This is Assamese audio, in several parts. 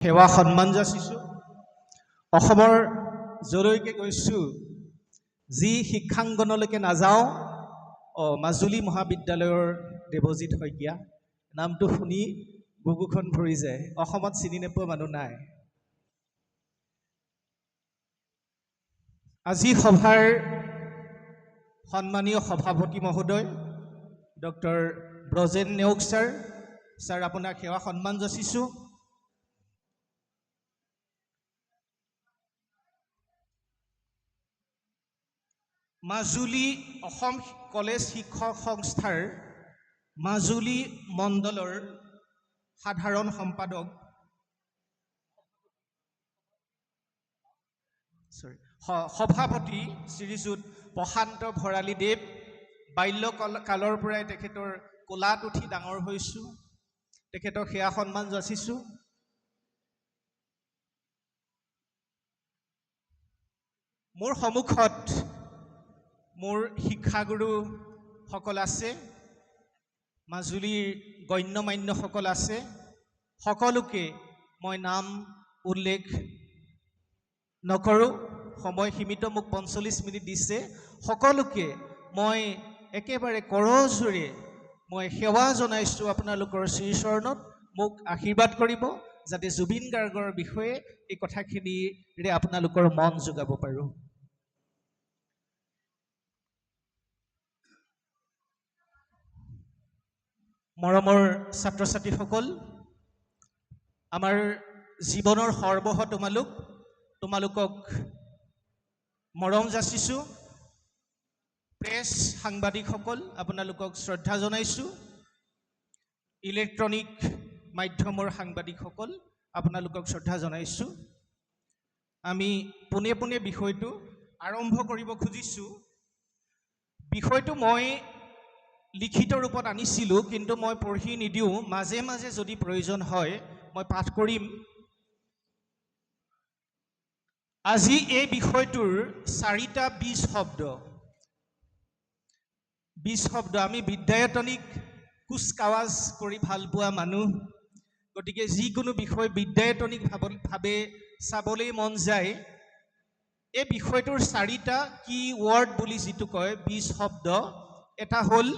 সেৱা সন্মান যাচিছোঁ। অসমৰ যলৈকে গৈছোঁ, যি শিক্ষাংগনলৈকে নাযাওঁ, মাজুলী মহাবিদ্যালয়ৰ দেৱজিৎ শইকীয়া নামটো শুনি বুকুখন ভৰি যায়। অসমত চিনি নোপোৱা মানুহ নাই। আজি সভাৰ সন্মানীয় সভাপতি মহোদয় ডক্টৰ ব্ৰজেন নেওগ ছাৰ, আপোনাক সেৱা সন্মান যাচিছোঁ। মাজুলী অসম কলেজ শিক্ষক সংস্থাৰ মাজুলী মণ্ডলৰ সাধাৰণ সম্পাদক সভাপতি শ্ৰীযুত প্ৰশান্ত ভৰালীদেৱ, বাল্যকালৰ পৰাই তেখেতৰ কোলাত উঠি ডাঙৰ হৈছোঁ, তেখেতক সেৱা সন্মান যাচিছোঁ। মোৰ সন্মুখত মোৰ শিক্ষাগুৰুসকল আছে, মাজুলীৰ গণ্যমান্যসকল আছে, সকলোকে মই নাম উল্লেখ নকৰোঁ, সময় সীমিত, মোক ৪৫ মিনিট দিছে। সকলোকে মই একেবাৰে কৰজোৰে মই সেৱা জনাইছোঁ আপোনালোকৰ শ্ৰীচৰণত। মোক আশীৰ্বাদ কৰিব যাতে জুবিন গাৰ্গৰ বিষয়ে এই কথাখিনিৰে আপোনালোকৰ মন যোগাব পাৰোঁ। মৰমৰ ছাত্ৰ ছাত্ৰীসকল, আমাৰ জীৱনৰ সৰ্বহ তোমালোকক মৰম যাচিছোঁ। প্ৰেছ সাংবাদিকসকল, আপোনালোকক শ্ৰদ্ধা জনাইছোঁ। ইলেক্ট্ৰনিক মাধ্যমৰ সাংবাদিকসকল, আপোনালোকক শ্ৰদ্ধা জনাইছোঁ। আমি পোনে পোনে বিষয়টো আৰম্ভ কৰিব খুজিছোঁ। বিষয়টো মই লিখিত ৰূপত আনিছিলোঁ, কিন্তু মই পঢ়ি নিদিওঁ, মাজে মাজে যদি প্ৰয়োজন হয় মই পাঠ কৰিম। আজি এই বিষয়টোৰ 4টা 20 শব্দ। আমি বিদ্যায়তনিক কুচকাৱাজ কৰি ভাল পোৱা মানুহ, গতিকে যিকোনো বিষয় বিদ্যায়তনিকভাৱে চাবলৈ মন যায়। এই বিষয়টোৰ 4টা কি ৱৰ্ড বুলি যিটো কয় 20 শব্দ, এটা হ'ল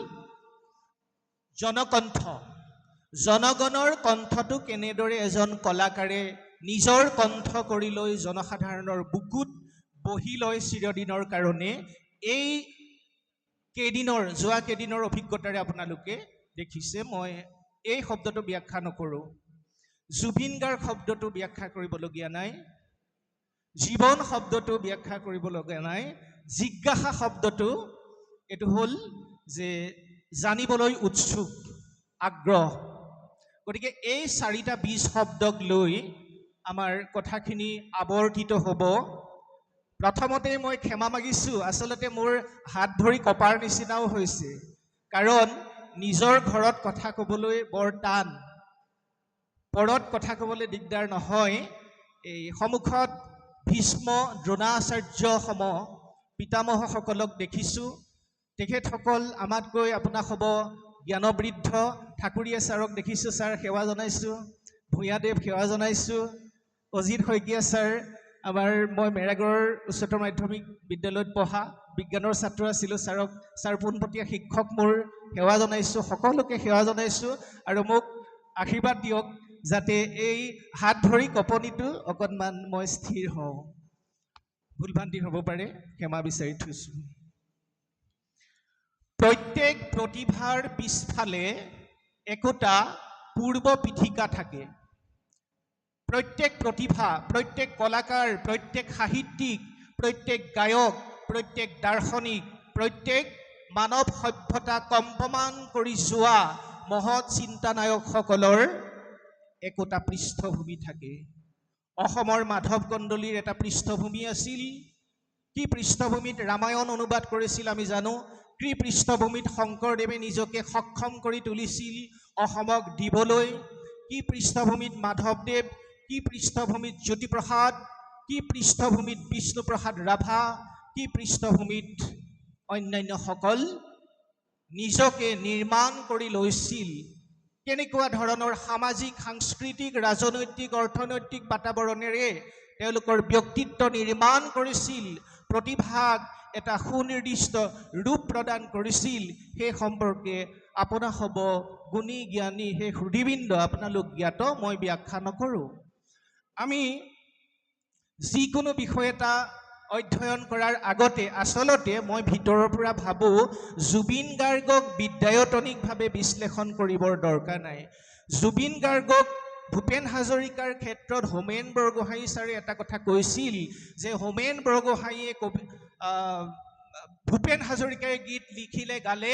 জনকণ্ঠ। জনগণৰ কণ্ঠটো কেনেদৰে এজন কলাকাৰে নিজৰ কণ্ঠ কৰি লৈ জনসাধাৰণৰ বুকুত বহি লয় চিৰদিনৰ কাৰণে, যোৱা কেইদিনৰ অভিজ্ঞতাৰে আপোনালোকে দেখিছে। মই এই শব্দটো ব্যাখ্যা নকৰোঁ। জুবিন গাৰ্গ শব্দটো ব্যাখ্যা কৰিবলগীয়া নাই, জীৱন শব্দটো ব্যাখ্যা কৰিবলগীয়া নাই। জিজ্ঞাসা শব্দটো এইটো হ'ল যে জানিবলৈ উৎসুক, আগ্ৰহ। গতিকে এই 4টা 20 শব্দক লৈ আমাৰ কথাখিনি আৱৰ্তিত হ'ব। প্ৰথমতে মই ক্ষমা মাগিছোঁ, আচলতে মোৰ হাত ভৰি কপাৰ নিচিনাও হৈছে, কাৰণ নিজৰ ঘৰত কথা ক'বলৈ বৰ টান, পৰত কথা ক'বলৈ দিগদাৰ নহয়। এই সন্মুখত ভীষ্ম দ্ৰোণাচাৰ্য সম পিতামহসকলক দেখিছোঁ। তেখেতসকল আমাতকৈ আপোনাক হ'ব জ্ঞানবৃদ্ধ। ঠাকুৰীয়া ছাৰক দেখিছোঁ, ছাৰ সেৱা জনাইছোঁ। ভূঞাদেৱ সেৱা জনাইছোঁ। অজিত শইকীয়া ছাৰ, মই মেৰাগড় উচ্চতৰ মাধ্যমিক বিদ্যালয়ত পঢ়া বিজ্ঞানৰ ছাত্ৰ আছিলোঁ, ছাৰ পোনপটীয়া শিক্ষক, মোৰ সেৱা জনাইছোঁ। সকলোকে সেৱা জনাইছোঁ আৰু মোক আশীৰ্বাদ দিয়ক যাতে এই হাত ধৰি কঁপনিটো অকণমান মই স্থিৰ হওঁ। ভুল ভ্ৰান্তি হ'ব পাৰে, ক্ষমা বিচাৰি থৈছোঁ। প্ৰত্যেক প্ৰতিভাৰ পিছফালে একোটা পূৰ্ব পীঠিকা থাকে। প্ৰত্যেক প্ৰতিভা, প্ৰত্যেক কলাকাৰ, প্ৰত্যেক সাহিত্যিক, প্ৰত্যেক গায়ক, প্ৰত্যেক দাৰ্শনিক, প্ৰত্যেক মানৱ সভ্যতা কম্পমান কৰি যোৱা মহৎ চিন্তানায়কসকলৰ একোটা পৃষ্ঠভূমি থাকে। অসমৰ মাধৱ কন্দলীৰ এটা পৃষ্ঠভূমি আছিল। কি পৃষ্ঠভূমিত ৰামায়ণ অনুবাদ কৰিছিল আমি জানো। কি পৃষ্ঠভূমিত শংকৰদেৱে নিজকে সক্ষম কৰি তুলিছিল অসমক দিবলৈ। কি পৃষ্ঠভূমিত মাধৱদেৱ, কি পৃষ্ঠভূমিত জ্যোতিপ্ৰসাদ, কি পৃষ্ঠভূমিত বিষ্ণুপ্ৰসাদ ৰাভা, কি পৃষ্ঠভূমিত অন্যান্যসকল নিজকে নিৰ্মাণ কৰি লৈছিল। কেনেকুৱা ধৰণৰ সামাজিক সাংস্কৃতিক ৰাজনৈতিক অৰ্থনৈতিক বাতাবৰণেৰে তেওঁলোকৰ ব্যক্তিত্ব নিৰ্মাণ কৰিছিল, প্ৰতিভাক এটা সুনিৰ্দিষ্ট ৰূপ প্ৰদান কৰিছিল, সেই সম্পৰ্কে আপোনা হ'ব গুণী জ্ঞানী সেই সুধীবৃন্দ আপোনালোক জ্ঞাত, মই ব্যাখ্যা নকৰোঁ। আমি যিকোনো বিষয় এটা অধ্যয়ন কৰাৰ আগতে আচলতে মই ভিতৰৰ পৰা ভাবোঁ জুবিন গাৰ্গক বিদ্যায়তনিকভাৱে বিশ্লেষণ কৰিবৰ দৰকাৰ নাই। জুবিন গাৰ্গক ভূপেন হাজৰিকাৰ ক্ষেত্ৰত হোমেন বৰগোহাঁই ছাৰে এটা কথা কৈছিল যে হোমেন বৰগোহাঁইয়ে ভূপেন হাজৰিকাই গীত লিখিলে গালে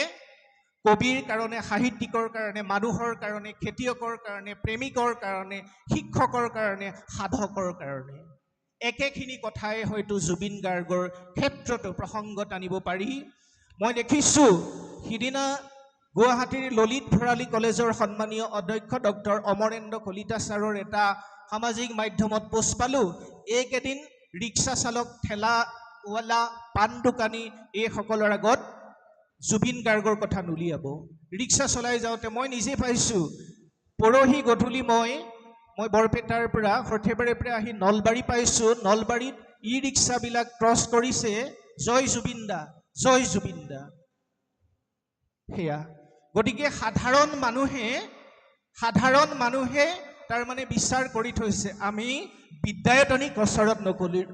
কবিৰ কাৰণে, সাহিত্যিকৰ কাৰণে, মানুহৰ কাৰণে, খেতিয়কৰ কাৰণে, প্ৰেমিকৰ কাৰণে, শিক্ষকৰ কাৰণে, সাধকৰ কাৰণে। একেখিনি কথাই হয়তো জুবিন গাৰ্গৰ ক্ষেত্ৰতো প্ৰসংগত আনিব পাৰি। মই দেখিছোঁ সিদিনা গুৱাহাটীৰ ললিত ভৰালী কলেজৰ সন্মানীয় অধ্যক্ষ ডক্টৰ অমৰেন্দ্ৰ কলিতা ছাৰৰ এটা সামাজিক মাধ্যমত পোষ্ট পালোঁ। এইকেইদিন ৰিক্সা চালক, ঠেলাৱালা, পাণ দোকানী এইসকলৰ আগত জুবিন গাৰ্গৰ কথা নুলিয়াব। ৰিক্সা চলাই যাওঁতে মই নিজে পাইছোঁ, পৰহি গধূলি মই বৰপেটাৰ পৰা সৰ্থেবাৰীৰ পৰা আহি নলবাৰী পাইছোঁ, নলবাৰীত ই ৰিক্সাবিলাক ক্ৰছ কৰিছে জয় জুবিন দা, জয় জুবিন দা। সেয়া গতিকে সাধাৰণ মানুহে তাৰমানে বিচাৰ কৰি থৈছে আমি বিদ্যায়তনিক কচৰত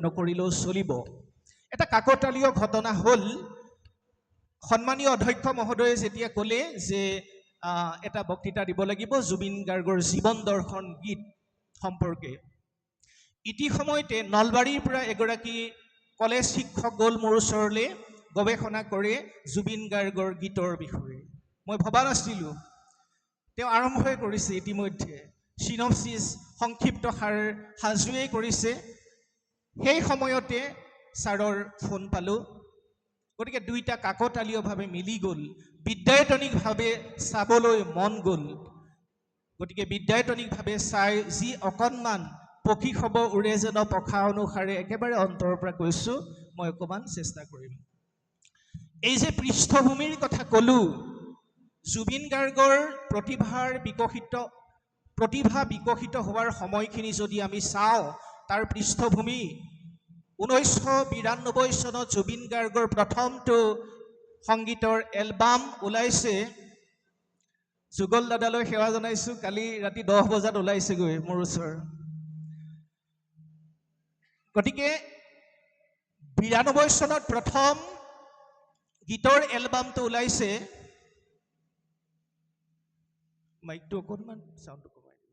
নকৰিলেও চলিব। এটা কাকতালীয় ঘটনা হ'ল, সন্মানীয় অধ্যক্ষ মহোদয়ে যেতিয়া ক'লে যে এটা বক্তৃতা দিব লাগিব জুবিন গাৰ্গৰ জীৱন দৰ্শন গীত সম্পৰ্কে, ইতিসময়তে নলবাৰীৰ পৰা এগৰাকী কলেজ শিক্ষক গ'ল মোৰ ওচৰলৈ গৱেষণা কৰে জুবিন গাৰ্গৰ গীতৰ বিষয়ে। মই ভবা নাছিলোঁ, তেওঁ আৰম্ভই কৰিছে ইতিমধ্যে চিনপচিছ সংক্ষিপ্ত সাজুৱেই কৰিছে। সেই সময়তে ছাৰৰ ফোন পালোঁ। গতিকে দুইটা কাকতালীয়ভাৱে মিলি গ'ল, বিদ্যায়তনিকভাৱে চাবলৈ মন গ'ল। গতিকে বিদ্যায়তনিকভাৱে চাই যি অকণমান পক্ষী হ'ব উৰে যেন পখা অনুসাৰে একেবাৰে অন্তৰৰ পৰা কৈছোঁ, মই অকণমান চেষ্টা কৰিম। এই যে পৃষ্ঠভূমিৰ কথা ক'লোঁ, জুবিন গাৰ্গৰ প্ৰতিভা বিকশিত হোৱাৰ সময়খিনি যদি আমি চাওঁ, তাৰ পৃষ্ঠভূমি 1992 চনত জুবিন গাৰ্গৰ প্ৰথমটো সংগীতৰ এলবাম ওলাইছে। যুগল দাদালৈ সেৱা জনাইছোঁ, কালি ৰাতি 10 বজাত ওলাইছেগৈ মোৰ ওচৰ। গতিকে 92 চনত প্ৰথম গীতৰ এলবামটো ওলাইছে। মাইকটো অকণমান চাউণ্ডটো কমাই দিব।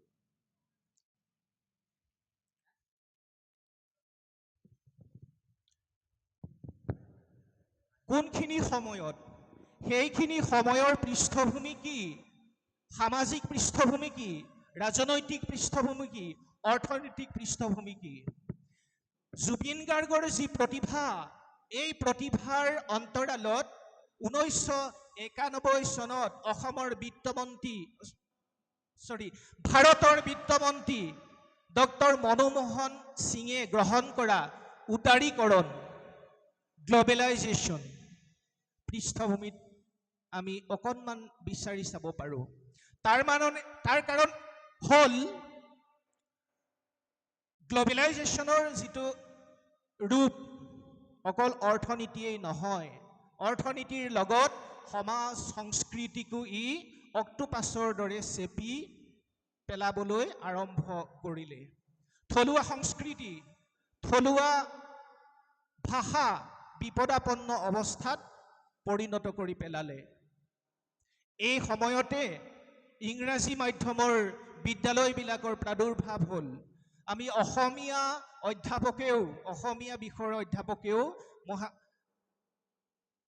কোনখিনি সময়ত, সেইখিনি সময়ৰ পৃষ্ঠভূমি কি, সামাজিক পৃষ্ঠভূমি কি, ৰাজনৈতিক পৃষ্ঠভূমি কি, অৰ্থনৈতিক পৃষ্ঠভূমি কি। জুবিন গাৰ্গৰ যি প্ৰতিভা, এই প্ৰতিভাৰ অন্তৰালত 1991 চনত ভাৰতৰ বিত্তমন্ত্ৰী ডক্টৰ মনমোহন সিঙে গ্ৰহণ কৰা উদাৰীকৰণ, গ্লবেলাইজেশ্যন পৃষ্ঠভূমিত আমি অকণমান বিচাৰি চাব পাৰোঁ। তাৰ কাৰণ হ'ল গ্লবেলাইজেশ্যনৰ যিটো ৰূপ অকল অৰ্থনীতিয়েই নহয়, অৰ্থনীতিৰ লগত সমাজ সংস্কৃতিকো ই অক্টোপাছৰ দৰে চেপি পেলাবলৈ আৰম্ভ কৰিলে। থলুৱা সংস্কৃতি, থলুৱা ভাষা বিপদাপন্ন অৱস্থাত পৰিণত কৰি পেলালে। এই সময়তে ইংৰাজী মাধ্যমৰ বিদ্যালয়বিলাকৰ প্ৰাদুৰ্ভাৱ হ'ল। আমি অসমীয়া বিষয়ৰ অধ্যাপকেও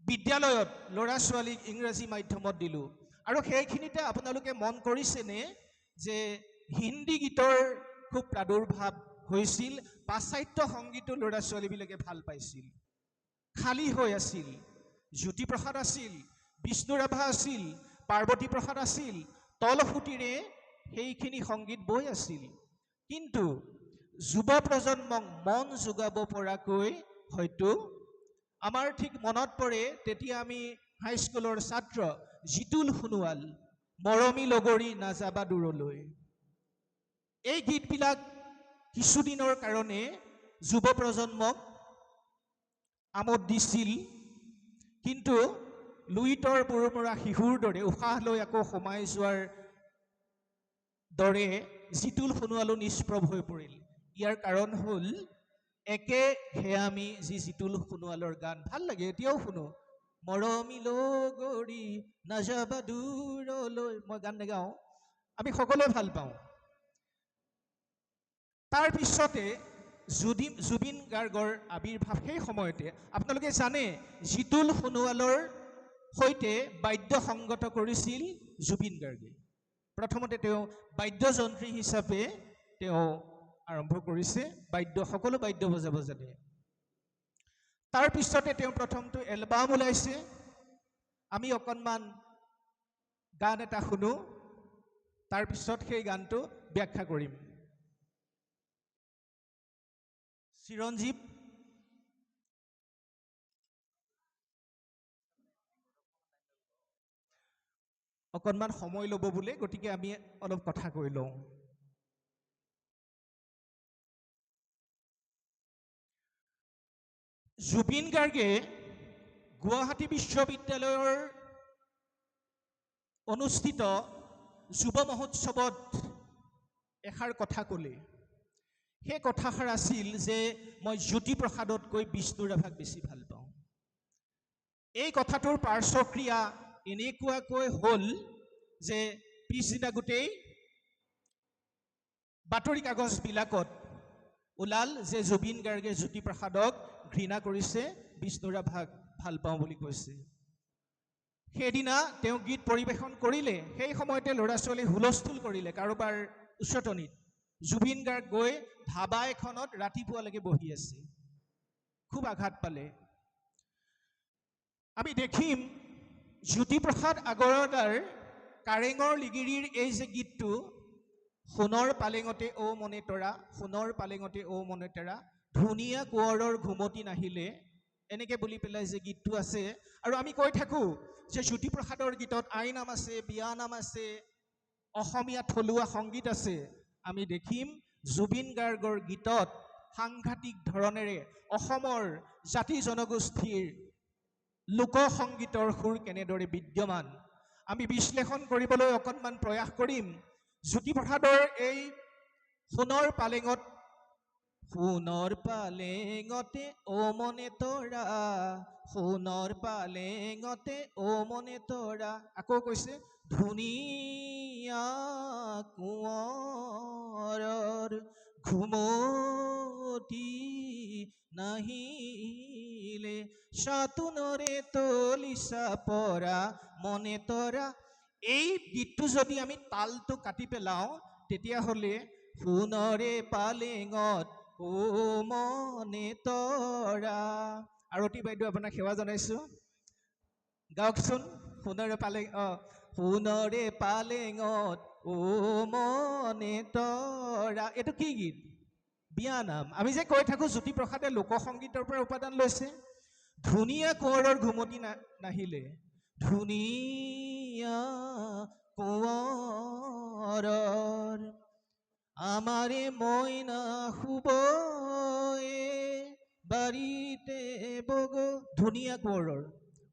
বিদ্যালয়ত ল'ৰা ছোৱালীক ইংৰাজী মাধ্যমত দিলোঁ। আৰু সেইখিনিতে আপোনালোকে মন কৰিছেনে যে হিন্দী গীতৰ খুব প্ৰাদুৰ্ভাৱ হৈছিল, পাশ্চাত্য সংগীতো ল'ৰা ছোৱালীবিলাকে ভাল পাইছিল। খালী হৈ আছিল, জ্যোতিপ্ৰসাদ আছিল, বিষ্ণুৰাভা আছিল, পাৰ্বতী প্ৰসাদ আছিল, তলসুটিৰে সেইখিনি সংগীত বৈ আছিল। কিন্তু যুৱ প্ৰজন্মক মন যোগাব পৰাকৈ হয়তো আমাৰ ঠিক মনত পৰে, তেতিয়া আমি হাইস্কুলৰ ছাত্ৰ জিতুল সোণোৱাল, মৰমী লগৰী নাযাবা দূৰলৈ। এই গীতবিলাক কিছুদিনৰ কাৰণে যুৱ প্ৰজন্মক আমোদ দিছিল, কিন্তু লুইতৰ বুৰমৰা শিশুৰ দৰে উশাহ লৈ আকৌ সোমাই যোৱাৰ দৰে জিতুল সোণোৱালো নিষ্প্ৰভ হৈ পৰিল। ইয়াৰ কাৰণ হ'ল একে হেয়ামি যি জিতুল সোণোৱালৰ গান ভাল লাগে, এতিয়াও শুনো। মৰমী লগৰী নাযাবা দূৰলৈ, মই গান নেগাওঁ, আমি সকলোৱে ভাল পাওঁ। তাৰ পিছতে জুবিন গাৰ্গৰ আৱিৰ্ভাৱ সেই সময়তে আপোনালোকে জানে জিতুল সোণোৱালৰ সৈতে বাদ্য সংগত কৰিছিল জুবিন গাৰ্গে। প্ৰথমতে তেওঁ বাদ্যযন্ত্ৰী হিচাপে তেওঁ আৰম্ভ কৰিছে, সকলো বাদ্য বজাব জানে। তাৰ পিছতে তেওঁ প্ৰথমটো এলবাম ওলাইছে, আমি অকণমান গান এটা শুনো, তাৰপিছত সেই গানটো ব্যাখ্যা কৰিম। চিৰঞ্জীৱ অকণমান সময় ল'ব বোলে, গতিকে আমি অলপ কথা কৈ লওঁ। জুবিন গাৰ্গে গুৱাহাটী বিশ্ববিদ্যালয়ৰ অনুষ্ঠিত যুৱ মহোৎসৱত এষাৰ কথা ক'লে। সেই কথাষাৰ আছিল যে মই জ্যোতিপ্ৰসাদতকৈ বিষ্ণু ৰাভাক বেছি ভাল পাওঁ। এই কথাটোৰ পাৰ্শ্বক্ৰিয়া এনেকুৱাকৈ হ'ল যে পিছদিনা গোটেই বাতৰি কাগজবিলাকত ওলাল যে জুবিন গাৰ্গে জ্যোতিপ্ৰসাদক ঘৃণা কৰিছে, বিষ্ণু ৰাভাক ভাল পাওঁ বুলি কৈছে। সেইদিনা তেওঁ গীত পৰিৱেশন কৰিলে, সেই সময়তে ল'ৰা ছোৱালী হুলস্থুল কৰিলে কাৰোবাৰ উচতনিত। জুবিন গাৰ্গ গৈ ধাবা এখনত ৰাতিপুৱালৈকে বহি আছে, খুব আঘাত পালে। আমি দেখিম জ্যোতিপ্ৰসাদ আগৰৱালাৰ কাৰেঙৰ লিগিৰিৰ এই যে গীতটো, সোণৰ পালেঙতে ঔ মনে তৰা, সোণৰ পালেঙতে ঔ মনে তৰা, ধুনীয়া কোঁৱৰৰ ঘুমতি নাহিলে, এনেকে বুলি পেলাই যে গীতটো আছে। আৰু আমি কৈ থাকোঁ যে জ্যোতিপ্ৰসাদৰ গীতত আইনাম আছে, বিয়ানাম আছে, অসমীয়া থলুৱা সংগীত আছে। আমি দেখিম জুবিন গাৰ্গৰ গীতত সাংঘাতিক ধৰণেৰে অসমৰ জাতি জনগোষ্ঠীৰ লোকসংগীতৰ সুৰ কেনেদৰে বিদ্যমান, আমি বিশ্লেষণ কৰিবলৈ অকণমান প্ৰয়াস কৰিম। জ্যোতিপ্ৰসাদৰ এই সোণৰ পালেঙতে ঔ মনে তৰা, সোণৰ পালেঙতে ঔ মনে তৰা, আকৌ কৈছে ধুনীয়া কোঁৱৰৰ ঘুমতি নাহিলে, সাতোনৰে তলিছা পৰা মনে তৰা। এই গীতটো যদি আমি তালটো কাটি পেলাওঁ তেতিয়াহ'লে সোণৰে পালেঙত ঔ মনে তৰা। আৰতী বাইদেউ আপোনাক সেৱা জনাইছোঁ, গাওকচোন। সোণৰে পালেঙত ঔ মনে তৰা, এইটো কি গীত? বিয়ানাম। আমি যে কৈ থাকোঁ জ্যোতিপ্ৰসাদে লোকসংগীতৰ পৰা উপাদান লৈছে। ধুনীয়া কোঁৱৰৰ ঘুমতি নাহিলে, ধুনীয়া কোঁৱৰৰ আমাৰে মইনা শুবয়ে বাৰীতে বগ, ধুনীয়া কোঁৱৰৰ।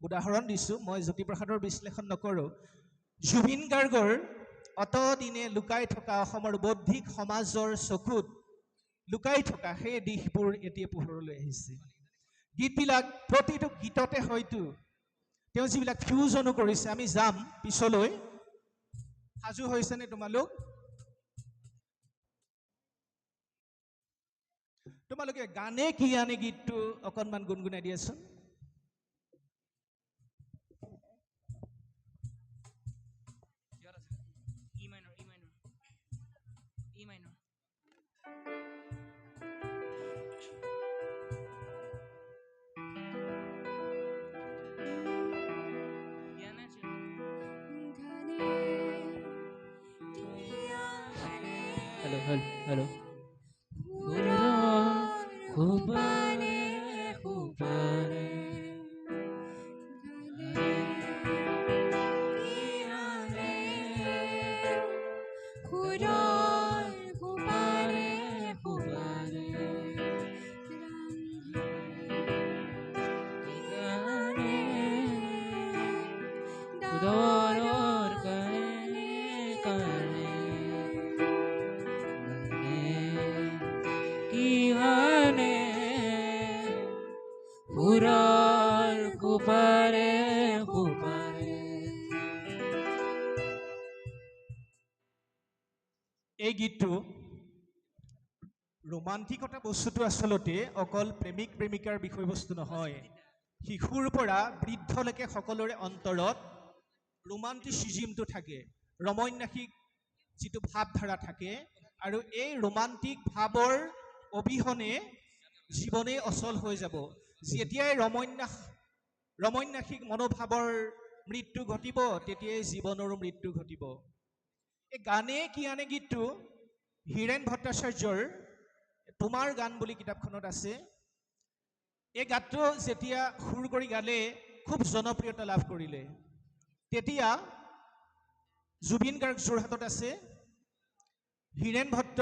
উদাহৰণ দিছোঁ, মই জ্যোতিপ্ৰসাদৰ বিশ্লেষণ নকৰোঁ। জুবিন গাৰ্গৰ অতদিনে লুকাই থকা অসমৰ বৌদ্ধিক সমাজৰ চকুত লুকাই থকা সেই দিশবোৰ এতিয়া পোহৰলৈ আহিছে। গীতবিলাক প্ৰতিটো গীততে হয়তো তেওঁ যিবিলাক ফিউজনো কৰিছে, আমি যাম পিছলৈ। সাজু হৈছেনে তোমালোক? তোমালোকে গানে কি আনে গীতটো অকণমান গুণগুণাই দিয়াচোন। Hello, hello, hello. Hubare, hubare. গীতটো ৰোমান্টিকতা বস্তুটো আচলতে অকল প্ৰেমিক প্ৰেমিকাৰ বিষয়বস্তু নহয়। শিশুৰ পৰা বৃদ্ধলৈকে সকলোৰে অন্তৰত ৰোমান্টিচিজিমটো থাকে, ৰমন্যাসিক যিটো ভাৱধাৰা থাকে, আৰু এই ৰোমান্টিক ভাৱৰ অবিহনে জীৱনেই অচল হৈ যাব। যেতিয়াই ৰমন্যাসিক মনোভাৱৰ মৃত্যু ঘটিব, তেতিয়াই জীৱনৰো মৃত্যু ঘটিব। এই গানে কি আনে গীতটো হীৰেণ ভট্টাচাৰ্যৰ তোমাৰ গান বুলি কিতাপখনত আছে। এই গানটো যেতিয়া সুৰ কৰি গালে খুব জনপ্ৰিয়তা লাভ কৰিলে। তেতিয়া জুবিন গাৰ্গ যোৰহাটত আছে, হীৰেণ ভট্ট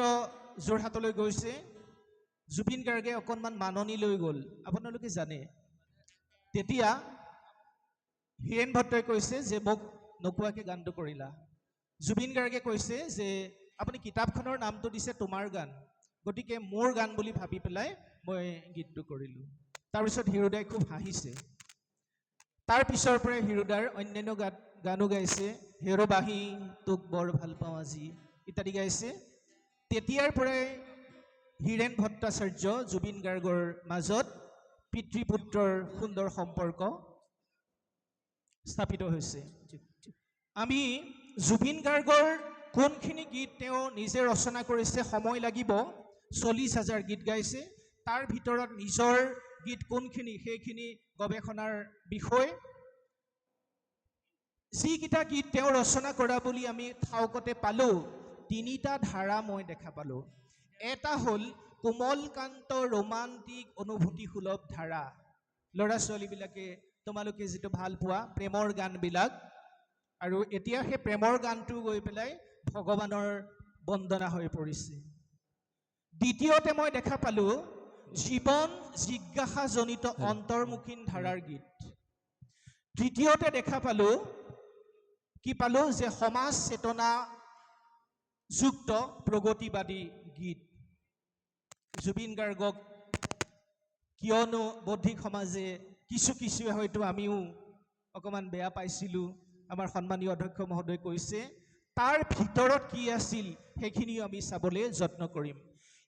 যোৰহাটলৈ গৈছে, জুবিন গাৰ্গে অকণমান মাননি লৈ গ'ল, আপোনালোকে জানে। তেতিয়া হীৰেণ ভট্টই কৈছে যে মোক নোকোৱাকৈ গানটো কৰিলা। জুবিন গাৰ্গে কৈছে যে আপুনি কিতাপখনৰ নামটো দিছে তোমাৰ গান, গতিকে মোৰ গান বুলি ভাবি পেলাই মই গীতটো কৰিলোঁ। তাৰপিছত হিৰুদাই খুব হাঁহিছে। তাৰ পিছৰ পৰাই হিৰুদাৰ অন্যান্য গানো গাইছে, হেৰ' বাঁহী তোক বৰ ভাল পাওঁ আজি ইত্যাদি গাইছে। তেতিয়াৰ পৰাই হীৰেণ ভট্টাচাৰ্য জুবিন গাৰ্গৰ মাজত পিতৃ পুত্ৰৰ সুন্দৰ সম্পৰ্ক স্থাপিত হৈছে। আমি জুবিন গাৰ্গৰ কোনখিনি গীত তেওঁ নিজে ৰচনা কৰিছে, সময় লাগিব, 40,000 গীত গাইছে, তাৰ ভিতৰত নিজৰ গীত কোনখিনি সেইখিনি গৱেষণাৰ বিষয়। যিকেইটা গীত তেওঁ ৰচনা কৰা বুলি আমি ঠাউকতে পালোঁ, 3টা ধাৰা মই দেখা পালোঁ। এটা হ'ল কোমলকান্ত ৰোমান্টিক অনুভূতিসুলভ ধাৰা, ল'ৰা ছোৱালীবিলাকে তোমালোকে যিটো ভাল পোৱা প্ৰেমৰ গানবিলাক, আৰু এতিয়া সেই প্ৰেমৰ গানটো গৈ পেলাই ভগৱানৰ বন্দনা হৈ পৰিছে। দ্বিতীয়তে মই দেখা পালোঁ জীৱন জিজ্ঞাসাজনিত অন্তৰ্মুখীন ধাৰাৰ গীত। তৃতীয়তে দেখা পালোঁ যে সমাজ চেতনা যুক্ত প্ৰগতিবাদী গীত। জুবিন গাৰ্গক কিয়নো বৌদ্ধিক সমাজে কিছুৱে হয়তো আমিও অকণমান বেয়া পাইছিলোঁ, আমাৰ সন্মানীয় অধ্যক্ষ মহোদয় কৈছে, তাৰ ভিতৰত কি আছিল সেইখিনিও আমি চাবলৈ যত্ন কৰিম।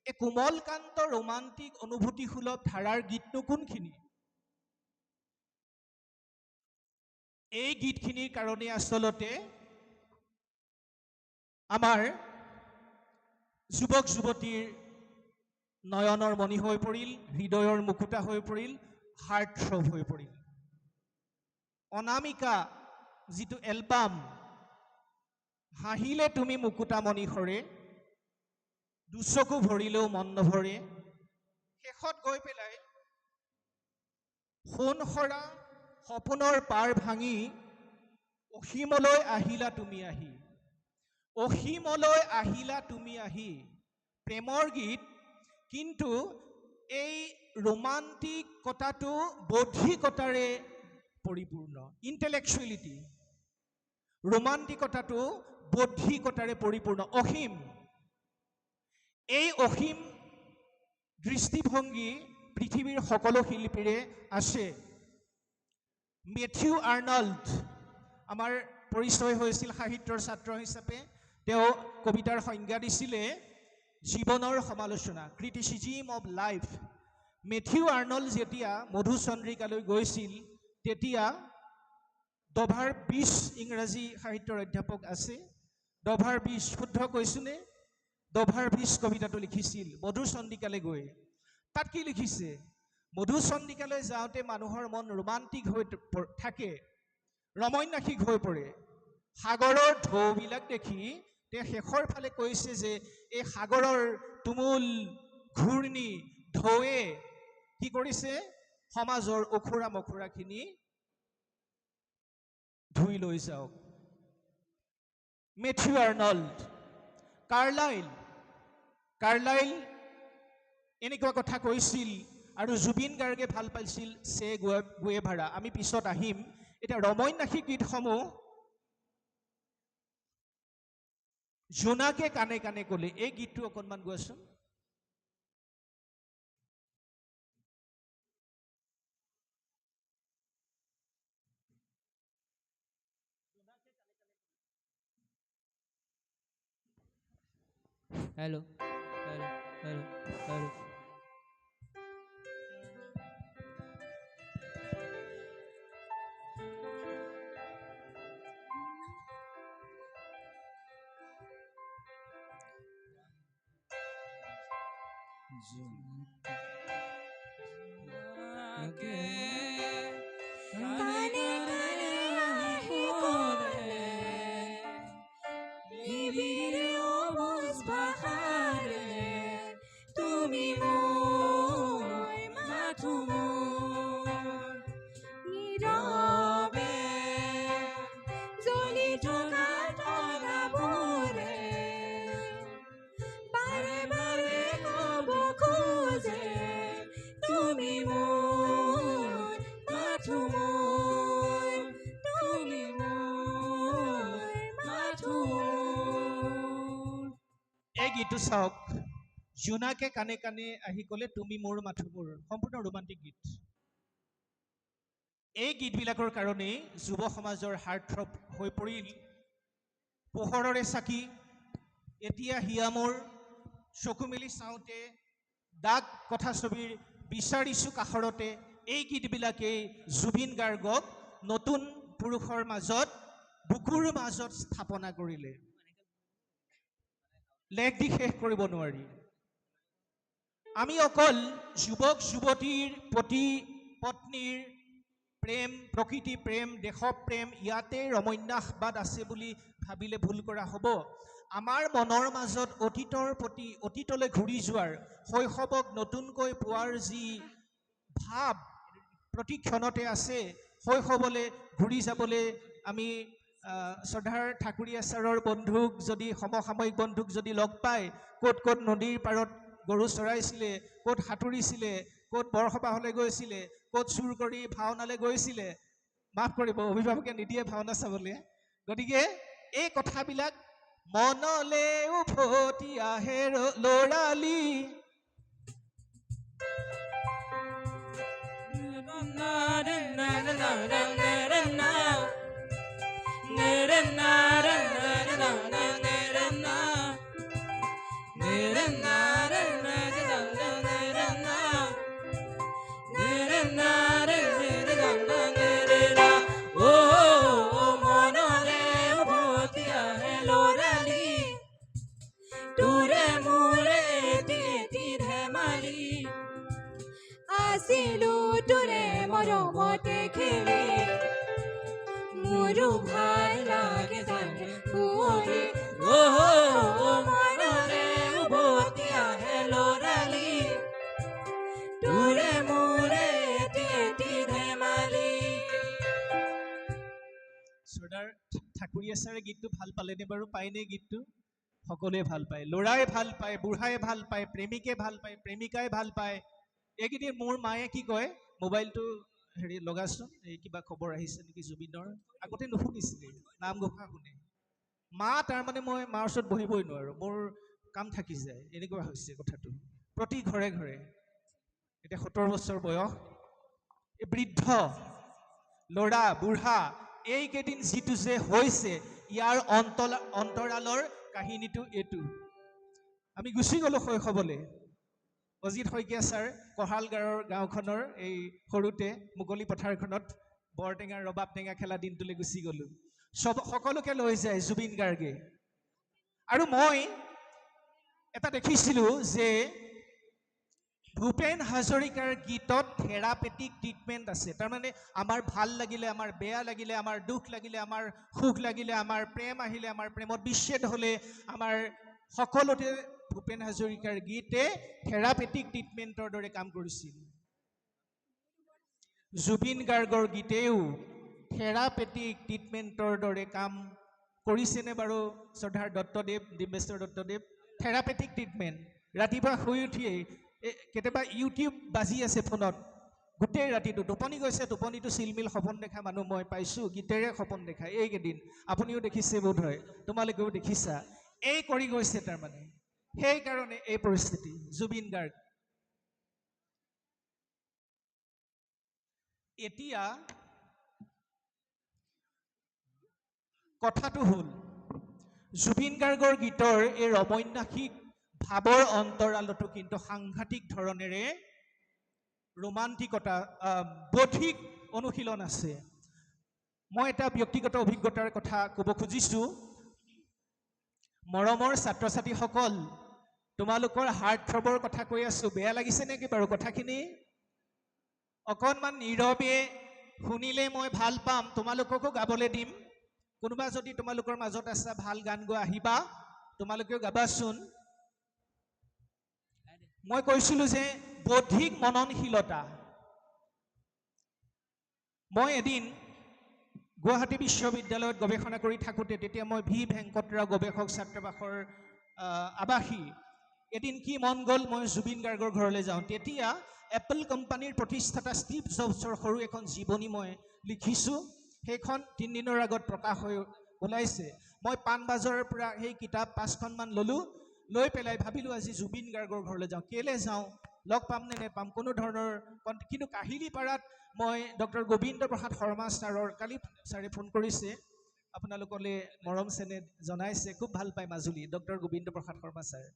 এই কোমলকান্ত ৰোমান্টিক অনুভূতিসুলভ ধাৰাৰ গীতনো কোনখিনি? এই গীতখিনিৰ কাৰণে আচলতে আমাৰ যুৱক যুৱতীৰ নয়নৰ মণি হৈ পৰিল, হৃদয়ৰ মুকুতা হৈ পৰিল, হাৰ্ট থ্ৰব হৈ পৰিল। অনামিকা যিটো এলবাম, হাঁহিলে তুমি মুকুতামণি সৰে, দুচকু ভৰিলেও মন নভৰে, শেষত গৈ পেলাই সোণ সৰা সপোনৰ পাৰ ভাঙি অসীমলৈ আহিলা তুমি আহি, অসীমলৈ আহিলা তুমি আহি। প্ৰেমৰ গীত, কিন্তু এই ৰোমান্টিকতাটো বৌদ্ধিকতাৰে পৰিপূৰ্ণ, ইণ্টেলেকচুৱেলিটি। ৰোমান্টিকতাটো বৌদ্ধিকতাৰে পৰিপূৰ্ণ, অসীম। এই অসীম দৃষ্টিভংগী পৃথিৱীৰ সকলো শিল্পীৰে আছে। মেথিউ আৰ্নল্ড আমাৰ পৰিচয় হৈছিল সাহিত্যৰ ছাত্ৰ হিচাপে। তেওঁ কবিতাৰ সংজ্ঞা দিছিলে জীৱনৰ সমালোচনা, ক্ৰিটিচিজিম অৱ লাইফ। মেথিউ আৰ্নল্ড যেতিয়া মধুচন্দ্ৰিকালৈ গৈছিল, তেতিয়া ডভাৰ 20 ইংৰাজী সাহিত্যৰ অধ্যাপক আছে। ডভাৰ 20 শুদ্ধ কৈছোনে? ডভাৰ 20 কবিতাটো লিখিছিল মধুচন্দ্ৰিকালৈ গৈ। তাত কি লিখিছে? মধুচন্দ্ৰিকালৈ যাওঁতে মানুহৰ মন ৰোমান্টিক হৈ থাকে, ৰমন্যাসিক হৈ পৰে। সাগৰৰ ঢৌবিলাক দেখি তেওঁ শেষৰ ফালে কৈছে যে এই সাগৰৰ তুমুল ঘূৰ্ণি ঢৌৱে কি কৰিছে? সমাজৰ অখুৰা মখুৰাখিনি ধুই লৈ যাওক। Matthew Arnold. কাৰ্লাইল এনেকুৱা কথা কৈছিল, আৰু জুবিন গাৰ্গে ভাল পাইছিল চে গুয়েভাৰা। আমি পিছত আহিম। এতিয়া ৰমন্যাসিক গীতসমূহ জোনাকে কানে কানে ক'লে, এই গীতটো অকণমান গোৱাচোন। হেল্ল' হেল্ল' হেল্ল' হেল্ল' কানে কানে আহি ক'লে নিবিড় অবুজ ভাষাৰে তুমি মোৰ মাথো মোৰ নীৰৱে জ্বলি থকা তৰাবোৰে বাৰে বাৰে ক'ব খোজে তুমি মোৰ মাথো মোৰ তুমি মোৰ মাথো মোৰ। এই গীতটো চাওক জোনাকে কানে কানে আহি ক'লে তুমি মোৰ মাথো মোৰ সম্পূৰ্ণ ৰোমান্টিক গীত এই গীতবিলাকৰ কাৰণেই যুৱ সমাজৰ হাৰ্টথ্ৰব হৈ পৰিল পোহৰৰে চাকি এতিয়া হিয়া মোৰ চকু মেলি চাওঁতে দাগ কথাছবিৰ বিচাৰিছোঁ কাষৰতে এই গীতবিলাকেই জুবিন গাৰ্গক নতুন পুৰুষৰ মাজত বুকুৰ মাজত স্থাপনা কৰিলে লেখ দি শেষ কৰিব নোৱাৰি আমি অকল যুৱক যুৱতীৰ প্ৰতি পত্নীৰ প্ৰেম প্ৰকৃতি প্ৰেম দেশপ্ৰেম ইয়াতে ৰমন্যাসবাদ আছে বুলি ভাবিলে ভুল কৰা হ'ব আমাৰ মনৰ মাজত অতীতৰ প্ৰতি অতীতলৈ ঘূৰি যোৱাৰ শৈশৱক নতুনকৈ পোৱাৰ যি ভাৱ প্ৰতি ক্ষণতে আছে শৈশৱলৈ ঘূৰি যাবলৈ আমি শ্ৰদ্ধাৰ ঠাকুৰীয়া ছাৰৰ বন্ধুক যদি সমসাময়িক বন্ধুক যদি লগ পায় ক'ত ক'ত নদীৰ পাৰত গৰু চৰাইছিলে ক'ত সাঁতুৰিছিলে ক'ত বৰসবাহলৈ গৈছিলে ক'ত চুৰ কৰি ভাওনালৈ গৈছিলে মাফ কৰিব অভিভাৱকে নিদিয়ে ভাওনা চাবলৈ গতিকে এই কথাবিলাক মনলে উভতি আহে ল'ৰালি আছিলো তোৰে মৰমতে খেলি মোৰো ভাল লাগে জানে শুৱৰি মনলে উভতি আহে ল'ৰালি তোৰে মোৰে এটি ধেমালি শ্ৰদ্ধাৰ ঠাকুৰীয়া ছাৰে গীতটো ভাল পালেনে বাৰু পায়নে গীতটো সকলোৱে ভাল পায় ল'ৰাই ভাল পায় বুঢ়াই ভাল পায় প্ৰেমিকে ভাল পায় প্ৰেমিকাই ভাল পায় এইকেইদিন মোৰ মায়ে কি কয় মোবাইলটো হেৰি লগাচোন এই কিবা খবৰ আহিছে নেকি জুবিনৰ আগতে নুশুনিছিলে নামঘোষা শুনে মা তাৰমানে মই মাৰ ওচৰত বহিবই নোৱাৰোঁ মোৰ কাম থাকি যায় এনেকুৱা হৈছে কথাটো প্ৰতি ঘৰে ঘৰে এতিয়া 70 বছৰ বয়স এই বৃদ্ধ ল'ৰা বুঢ়া এইকেইদিন যিটো যে হৈছে ইয়াৰ অন্তৰালৰ কাহিনীটো এইটো আমি গুচি গ'লোঁ শৈশৱলৈ অজিত শইকীয়া ছাৰ কঁহালগাঁৱৰ গাঁওখনৰ এই সৰুতে মুকলি পথাৰখনত বৰটেঙা ৰবাব টেঙা খেলা দিনটোলৈ গুচি গ'লোঁ সকলোকে লৈ যায় জুবিন গাৰ্গে আৰু মই এটা দেখিছিলোঁ যে ভূপেন হাজৰিকাৰ গীতত থেৰাপেটিক ট্ৰিটমেণ্ট আছে তাৰমানে আমাৰ ভাল লাগিলে আমাৰ বেয়া লাগিলে আমাৰ দুখ লাগিলে আমাৰ সুখ লাগিলে আমাৰ প্ৰেম আহিলে আমাৰ প্ৰেমত বিচ্ছেদ হ'লে আমাৰ সকলোতে ভূপেন হাজৰিকাৰ গীতে থেৰাপেটিক ট্ৰিটমেণ্টৰ দৰে কাম কৰিছিল জুবিন গাৰ্গৰ গীতেও থেৰাপেটিক ট্ৰিটমেণ্টৰ দৰে কাম কৰিছেনে বাৰু শ্ৰদ্ধাৰ দত্তদেৱ দিব্যেশ্বৰ দত্তদেৱ থেৰাপেটিক ট্ৰিটমেণ্ট ৰাতিপুৱা শুই উঠিয়েই কেতিয়াবা ইউটিউব বাজি আছে ফোনত গোটেই ৰাতিটো টোপনি গৈছে টোপনিটো চিলমিল সপোন দেখা মানুহ মই পাইছোঁ গীতেৰে সপোন দেখা এইকেইদিন আপুনিও দেখিছে বোধ হয় তোমালোকেও দেখিছা এই কৰি গৈছে তাৰমানে সেইকাৰণে এই পৰিস্থিতি জুবিন গাৰ্গ এতিয়া কথাটো হ'ল জুবিন গাৰ্গৰ গীতৰ এই ৰমন্যাসিক ভাৱৰ অন্তৰালতো কিন্তু সাংঘাতিক ধৰণেৰে ৰোমান্টিকতা বৌদ্ধিক অনুশীলন আছে। মই এটা ব্যক্তিগত অভিজ্ঞতাৰ কথা ক'ব খুজিছোঁ। মৰমৰ ছাত্ৰ ছাত্ৰীসকল, তোমালোকৰ হাৰ্ট থ্ৰবৰ কথা কৈ আছোঁ, বেয়া লাগিছে নেকি বাৰু কথাখিনি? অকণমান নীৰৱে শুনিলে মই ভাল পাম, তোমালোককো গাবলৈ দিম। কোনোবা যদি তোমালোকৰ মাজত আছে ভাল গান গোৱা, আহিবা, তোমালোকেও গাবাচোন। মই কৈছিলোঁ যে বৌদ্ধিক মননশীলতা। মই এদিন গুৱাহাটী বিশ্ববিদ্যালয়ত গৱেষণা কৰি থাকোঁতে, তেতিয়া মই ভি ভেংকটৰাও গৱেষক ছাত্ৰাবাসৰ আৱাসী। এদিন কি মন গ'ল, মই জুবিন গাৰ্গৰ ঘৰলৈ যাওঁ। তেতিয়া এপল কোম্পানীৰ প্ৰতিষ্ঠাতা ষ্টিভ জবছৰ সৰু এখন জীৱনী মই লিখিছোঁ। সেইখন 3 দিনৰ আগত প্ৰকাশ হৈ ওলাইছে। মই পাণবজাৰৰ পৰা সেই কিতাপ 5খনমান ল'লোঁ। লৈ পেলাই ভাবিলোঁ আজি জুবিন গাৰ্গৰ ঘৰলৈ যাওঁ। কেলৈ যাওঁ, লগ পাম নে নেপাম, কোনো ধৰণৰ। কিন্তু কাহিলীপাৰাত মই ডক্টৰ গোবিন্দ প্ৰসাদ শৰ্মা ছাৰৰ, কালি ছাৰে ফোন কৰিছে, আপোনালোকলৈ মৰম চেনেহ জনাইছে, খুব ভাল পায় মাজুলী, ডক্টৰ গোবিন্দ প্ৰসাদ শৰ্মা ছাৰ।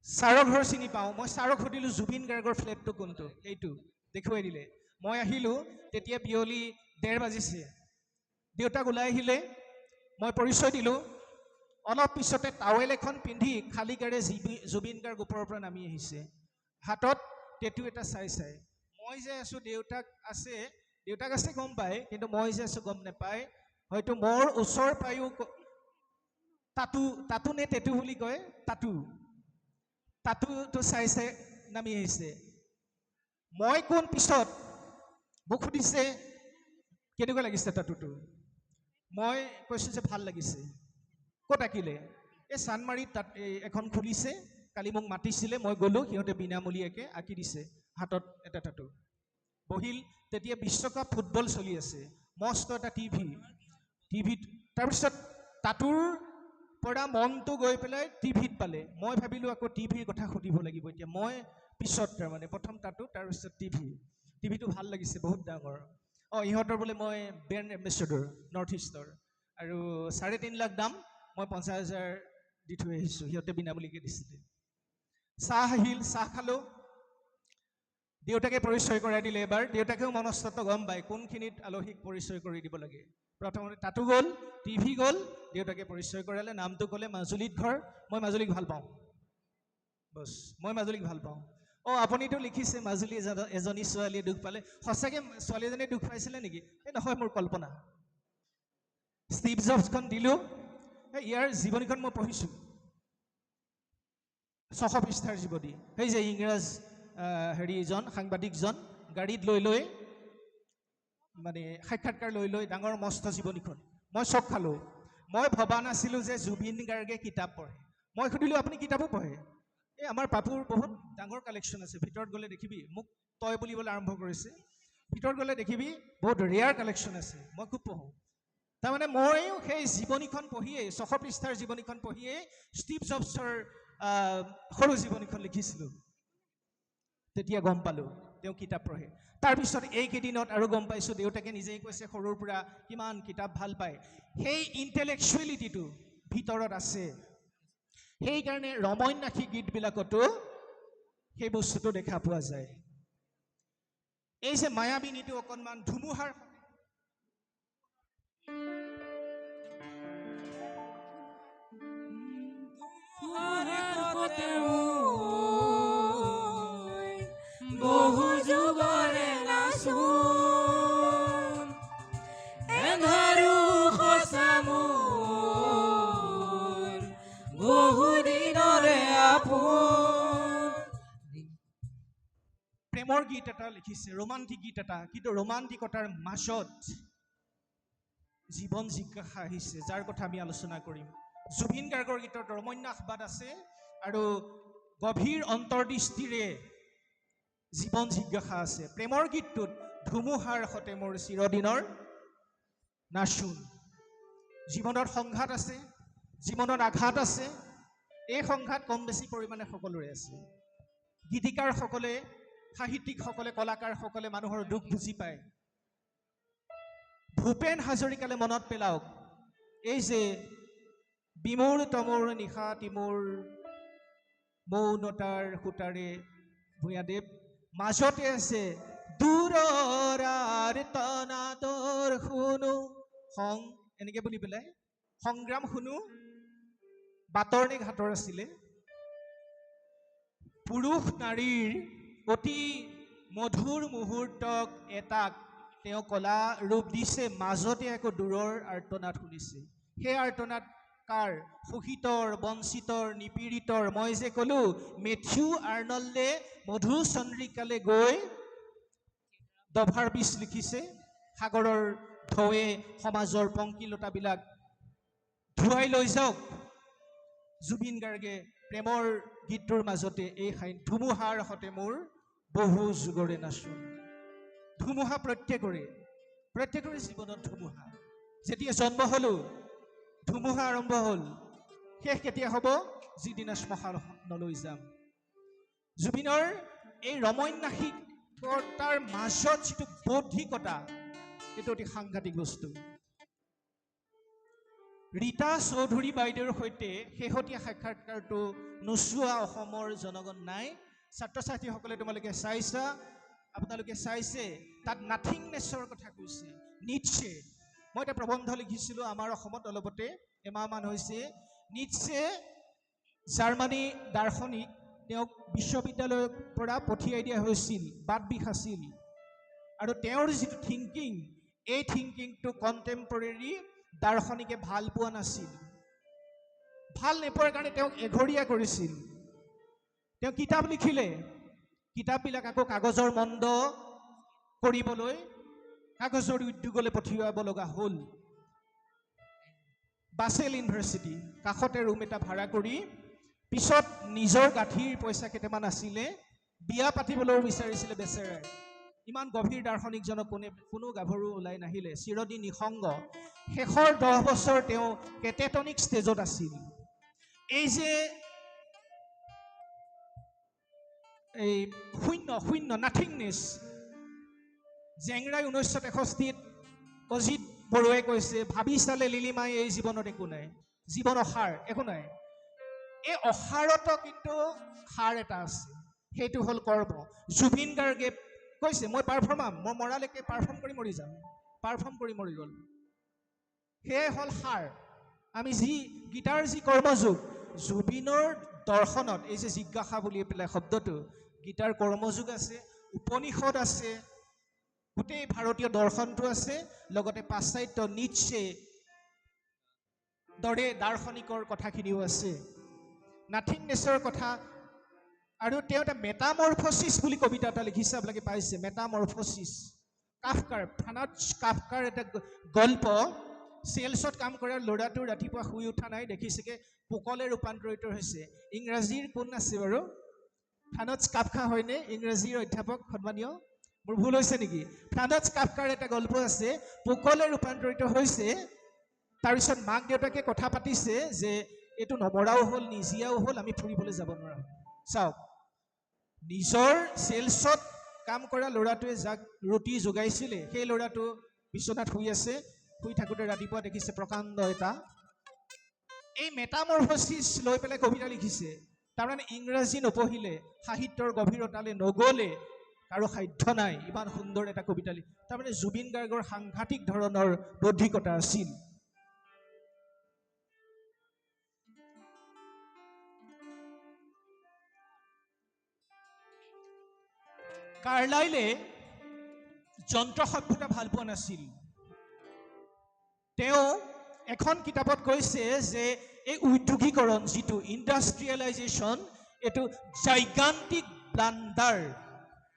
ছাৰৰ ঘৰ চিনি পাওঁ। মই ছাৰক সুধিলোঁ জুবিন গাৰ্গৰ ফ্লেটটো কোনটো, এইটো দেখুৱাই দিলে। মই আহিলোঁ, তেতিয়া বিয়লি 1:30 বাজিছে। দেউতাক ওলাই আহিলে, মই পৰিচয় দিলোঁ। অলপ পিছতে টাৱেল এখন পিন্ধি খালী গাৰে জুবিন গাৰ্গ ওপৰৰ পৰা নামি আহিছে, হাতত টেটু এটা চাই। মই যে আছোঁ, দেউতাক আছে গম পায়, কিন্তু মই যে আছোঁ গম নাপায়। হয়তো মোৰ ওচৰ পায়ো তাতু নে টেটু বুলি কয়, তাতুটো চাই নামি আহিছে। মই কোন পিছত মোক সুধিছে কেনেকুৱা লাগিছে তাতুটো। মই কৈছোঁ যে ভাল লাগিছে। ক'ত আঁকিলে? এই চানমাৰীত তাত এখন খুলিছে, কালি মোক মাতিছিলে, মই গ'লোঁ, সিহঁতে বিনামূলীয়াকৈ আঁকি দিছে হাতত এটা তাতু। বহিল, তেতিয়া বিশ্বকাপ ফুটবল চলি আছে, মস্ত এটা টিভিত। তাৰপিছত তাতুৰ পৰা মনটো গৈ পেলাই টিভিত পালে। মই ভাবিলোঁ আকৌ টিভিৰ কথা সুধিব লাগিব এতিয়া। মই পিছত তাৰমানে প্ৰথম তাতু, তাৰপিছত টিভিটো ভাল লাগিছে, বহুত ডাঙৰ। ইহঁতৰ বোলে মই ব্ৰেণ্ড এম্বেচেডৰ নৰ্থ ইষ্টৰ, আৰু 3.5 লাখ দাম, মই 50,000 দি থৈ আহিছোঁ, সিহঁতে বিনামূলীয়াকৈ দিছিলে। চাহ আহিল, চাহ খালোঁ। দেউতাকে পৰিচয় কৰাই দিলে এবাৰ। দেউতাকেও মনস্তত্ব গম পায়, কোনখিনিত আলহীক পৰিচয় কৰি দিব লাগে। প্ৰথমতে তাতু গ'ল, টিভি গ'ল, দেউতাকে পৰিচয় কৰালে, নামটো ক'লে, মাজুলীত ঘৰ। মই মাজুলীক ভাল পাওঁ, বছ, মই মাজুলীক ভাল পাওঁ। আপুনিতো লিখিছে মাজুলী এজনী ছোৱালীয়ে দুখ পালে। সঁচাকৈ ছোৱালীজনীয়ে দুখ পাইছিলে নেকি? এই নহয়, মোৰ কল্পনা। ষ্টিভ জবছখন দিলোঁ, ইয়াৰ জীৱনীখন মই পঢ়িছোঁ, 600 পৃষ্ঠাৰ জীৱনী। সেই যে ইংৰাজ সাংবাদিকজন গাড়ীত লৈ মানে সাক্ষাৎকাৰ লৈ ডাঙৰ মস্ত জীৱনীখন, মই চক খালোঁ। মই ভবা নাছিলোঁ যে জুবিন গাৰ্গে কিতাপ পঢ়ে। মই সুধিলোঁ আপুনি কিতাপো পঢ়ে? এই আমাৰ পাপুৰ বহুত ডাঙৰ কালেকশ্যন আছে, ভিতৰত গ'লে দেখিবি, মোক তই বুলিবলৈ আৰম্ভ কৰিছে। ভিতৰত গ'লে দেখিবি বহুত ৰেয়াৰ কালেকশ্যন আছে, মই খুব পঢ়োঁ। তাৰমানে মইও সেই জীৱনীখন পঢ়িয়েই, 600 পৃষ্ঠাৰ জীৱনীখন পঢ়িয়েই ষ্টিভ জবছৰ সৰু জীৱনীখন লিখিছিলোঁ। তেতিয়া গম পালোঁ তেওঁ কিতাপ পঢ়ে। তাৰপিছত এইকেইদিনত আৰু গম পাইছোঁ, দেউতাকে নিজেই কৈছে সৰুৰ পৰা কিমান কিতাপ ভাল পায়। সেই ইণ্টেলেকচুৱেলিটিটো ভিতৰত আছে। সেইকাৰণে ৰমন্যাসী গীতবিলাকতো সেই বস্তুটো দেখা পোৱা যায়। এই যে মায়াবিনীটো অকণমান ধুমুহাৰ বহু যুগৰে নাচোন, এন্ধাৰো সঁচা মোৰ, বহু দিনৰে আপোন। প্ৰেমৰ গীত এটা লিখিছে, ৰোমান্টিক গীত এটা, কিন্তু ৰোমান্টিকতাৰ মাজত জীৱন জিজ্ঞাসা আহিছে, যাৰ কথা আমি আলোচনা কৰিম। জুবিন গাৰ্গৰ গীতত ৰমন্যাসবাদ আছে আৰু গভীৰ অন্তৰ্দৃষ্টিৰে জীৱন জিজ্ঞাসা আছে। প্ৰেমৰ গীতটোত ধুমুহাৰ সতে মোৰ চিৰদিনৰ নাচোন। জীৱনত সংঘাত আছে, জীৱনত আঘাত আছে। এই সংঘাত কম বেছি পৰিমাণে সকলোৰে আছে। গীতিকাৰসকলে, সাহিত্যিকসকলে, কলাকাৰসকলে মানুহৰ দুখ বুজি পায়। ভূপেন হাজৰিকালে মনত পেলাওক, এই যে বিমূৰ তমূৰ নিশা তিমূৰ মৌনতাৰ সূতাৰে ভূঞাদেৱ মাজতে আছে দূৰৰ আৰ্তনাদৰ শুনো এনেকে বুলি পেলাই সংগ্ৰাম শুনো বাটৰ নে ঘাটৰ আছিলে পুৰুষ নাৰীৰ অতি মধুৰ মুহূৰ্তক এটাক তেওঁ কলা ৰূপ দিছে মাজতে একো দূৰৰ আৰ্তনাদ শুনিছে সেই আৰ্তনাদ কাৰ শোষিতৰ বঞ্চিতৰ নিপীড়িতৰ মই যে কলো মেথিউ আৰ্নল্ডে মধু চন্দ্ৰিকালে গৈ দভাৰ বিষ লিখিছে সাগৰৰ ঢৌৱে সমাজৰ পংকিলতাবিলাক ধুৱাই লৈ যাওক জুবিন গাৰ্গে প্ৰেমৰ গীতটোৰ মাজতে এই ধুমুহাৰ সতে মোৰ বহু যুগৰে নাচোন ধুমুহা প্ৰত্যেকৰে জীৱনত ধুমুহা যেতিয়া জন্ম হলো ধুমুহা আৰম্ভ হল শেষ কেতিয়া হ'ব যিদিনা শ্মশানলৈ যাম জুবিনৰ এই ৰমন্যাসিকতাৰ মাজত যিটো বৌদ্ধিকতা এইটো অতি সাংঘাতিক বস্তু ৰীতা চৌধুৰী বাইদেউৰ সৈতে শেহতীয়া সাক্ষাৎকাৰটো নোচোৱা অসমৰ জনগণ নাই ছাত্ৰ ছাত্ৰীসকলে তোমালোকে চাইছা আপোনালোকে চাইছে তাত নাথিংনেছৰ কথা কৈছে নিটছে মই এটা প্ৰবন্ধ লিখিছিলোঁ আমাৰ অসমত অলপতে এমাহমান হৈছে নিটছে জাৰ্মানী দাৰ্শনিক তেওঁক বিশ্ববিদ্যালয়ৰ পৰা পঠিয়াই দিয়া হৈছিল বাট বিষ আছিল আৰু তেওঁৰ যিটো থিংকিং এই থিংকিংটো কণ্টেম্পৰেৰী দাৰ্শনিকে ভাল পোৱা নাছিল ভাল নোপোৱাৰ কাৰণে তেওঁক এঘৰীয়া কৰিছিল তেওঁ কিতাপ লিখিলে কিতাপবিলাক আকৌ কাগজৰ মন্দ কৰিবলৈ কাগজৰ উদ্যোগলৈ পঠিয়াব লগা হ'ল বাছেল ইউনিভাৰ্চিটি কাষতে ৰুম এটা ভাড়া কৰি পিছত নিজৰ গাঁঠিৰ পইচা কেইটামান আছিলে বিয়া পাতিবলৈ বিচাৰিছিলে বেচেৰাই ইমান গভীৰ দাৰ্শনিকজনক কোনো গাভৰু ওলাই নাহিলে চিৰদিন নিসংগ শেষৰ 10 বছৰ তেওঁ কেটেটনিক ষ্টেজত আছিল এই যে এই শূন্য নাথিংনেছ জেংৰাই 1963 অজিত বৰুৱাই কৈছে ভাবি চালে লিলিমাই এই জীৱনত একো নাই জীৱন অসাৰ একো নাই এই অসাৰত কিন্তু সাৰ এটা আছে সেইটো হ'ল কৰ্ম জুবিন গাৰ্গে কৈছে মই মই মৰালৈকে পাৰফৰ্ম কৰি মৰি যাম পাৰফৰ্ম কৰি মৰি গ'ল সেয়াই হ'ল সাৰ আমি যি গীতাৰ যি কৰ্মযোগ জুবিনৰ দৰ্শনত এই যে জিজ্ঞাসা বুলি পেলাই শব্দটো গীতাৰ কৰ্মযোগ আছে উপনিষদ আছে গোটেই ভাৰতীয় দৰ্শনটো আছে লগতে পাশ্চাত্য নিটছে দৰে দাৰ্শনিকৰ কথাখিনিও আছে নাথিংনেছৰ কথা আৰু তেওঁ এটা মেটামৰফচিছ বুলি কবিতা এটা লিখিছে আপোনালোকে পাইছে মেটামৰফচিছ কাফকাৰ এটা গল্প চেলছত কাম কৰা ল'ৰাটো ৰাতিপুৱা শুই উঠা নাই দেখিছেগে পোকলে ৰূপান্তৰিত হৈছে ইংৰাজীৰ কোন আছে বাৰু ফ্ৰানছ কাফকা হয়নে ইংৰাজীৰ অধ্যাপক সন্মানীয় মোৰ ভুল হৈছে নেকি ফ্ৰানছ কাফকাৰ এটা গল্প আছে পোকলে ৰূপান্তৰিত হৈছে তাৰপিছত মাক দেউতাকে কথা পাতিছে যে এইটো নমৰাও হ'ল নিজিয়াও হ'ল আমি ফুৰিবলৈ যাব নোৱাৰা চাওক নিজৰ চেলছত কাম কৰা ল'ৰাটোৱে যাক ৰুটি যোগাইছিলে সেই ল'ৰাটো বিচনাত শুই আছে শুই থাকোঁতে ৰাতিপুৱা দেখিছে প্ৰকাণ্ড এটা এই মেটামৰফচিছ লৈ পেলাই কবিতা লিখিছে তাৰমানে ইংৰাজী নপঢ়িলে সাহিত্যৰ গভীৰতালৈ নগ'লে কাৰো সাধ্য নাই ইমান সুন্দৰ এটা কবিতা তাৰমানে জুবিন গাৰ্গৰ সাংঘাতিক ধৰণৰ বৌদ্ধিকতা আছিল কাৰ্লাইলে যন্ত্ৰ সভ্যতা ভাল পোৱা নাছিল তেওঁ এখন কিতাপত কৈছে যে এই উদ্যোগীকৰণ যিটো ইণ্ডাষ্ট্ৰিয়েলাইজেশ্যন এইটো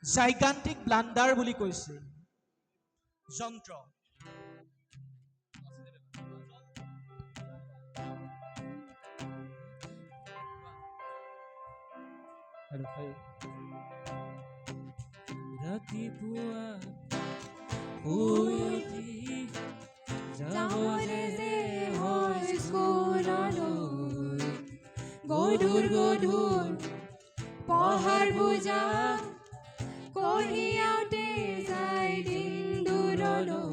জাইগান্টিক ব্লাণ্ডাৰ বুলি কৈছে যন্ত্ৰ ৰাতিপুৱা শুই উঠি যাবলৈ যে হয় স্কুললৈ গধুৰ পঢ়াৰ বোজা কঢ়িয়াওঁতে যায় দিন দূৰলৈ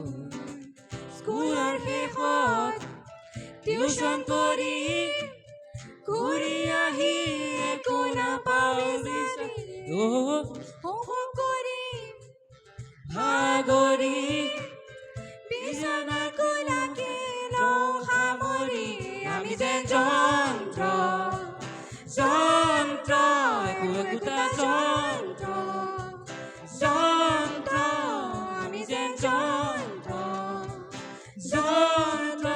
স্কুলৰ শেষত টিউচন কৰি ঘূৰি আহি একো নাপাওঁ বিচাৰি হওঁ কৰি ভাগৰি বিছনা কোলাকে লওঁ সামৰি আমি যেন যন্ত্ৰ যন্ত্ৰ একো একোটা যন্ত্ৰ যন্ত্ৰ আমি যেন যন্ত্ৰ যন্ত্ৰ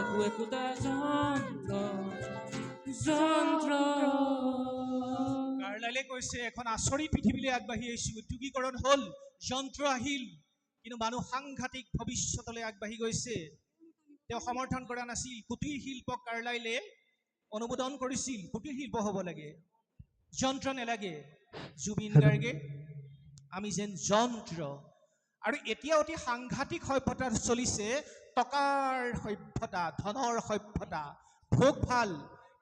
একো একোটা যন্ত্ৰ যন্ত্ৰ কাৰ্লাইলে কৈছে এখন আচৰিত পৃথিৱীলৈ আগবাঢ়ি আহিছোঁ উদ্যোগীকৰণ হ'ল যন্ত্ৰ আহিল কিন্তু মানুহ সাংঘাতিক ভৱিষ্যতলৈ আগবাঢ়ি গৈছে তেওঁ সমৰ্থন কৰা নাছিল কুটিৰ শিল্পক কাৰ্লাইলে অনুমোদন কৰিছিল কুটিৰ শিল্প হ'ব লাগে যন্ত্ৰ নালাগে জুবিন গাৰ্গে আমি যেন যন্ত্ৰ আৰু এতিয়া অতি সাংঘাতিক সভ্যতা চলিছে টকাৰ সভ্যতা ধনৰ সভ্যতা ভোগ ভাল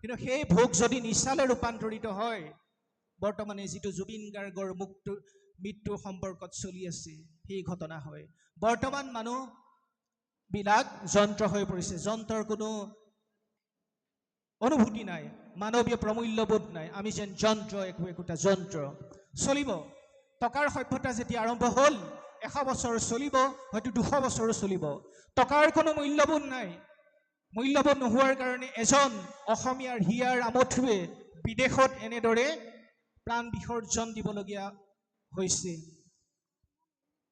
কিন্তু সেই ভোগ যদি নিচালৈ ৰূপান্তৰিত হয় বৰ্তমানে যিটো জুবিন গাৰ্গৰ মৃত্যুৰ সম্পৰ্কত চলি আছে সেই ঘটনা হয় বৰ্তমান মানুহবিলাক যন্ত্ৰ হৈ পৰিছে যন্ত্ৰৰ কোনো অনুভূতি নাই মানৱীয় প্ৰমূল্যবোধ নাই আমি যেন যন্ত্ৰ একোটা যন্ত্ৰ চলিব টকাৰ সভ্যতা যেতিয়া আৰম্ভ হ'ল 100 বছৰ চলিব হয়তো 200 বছৰো চলিব টকাৰ কোনো মূল্যবোধ নাই মূল্যবোধ নোহোৱাৰ কাৰণে এজন অসমীয়াৰ হিয়াৰ আমঠুৱে বিদেশত এনেদৰে প্ৰাণ বিসৰ্জন দিবলগীয়া হৈছে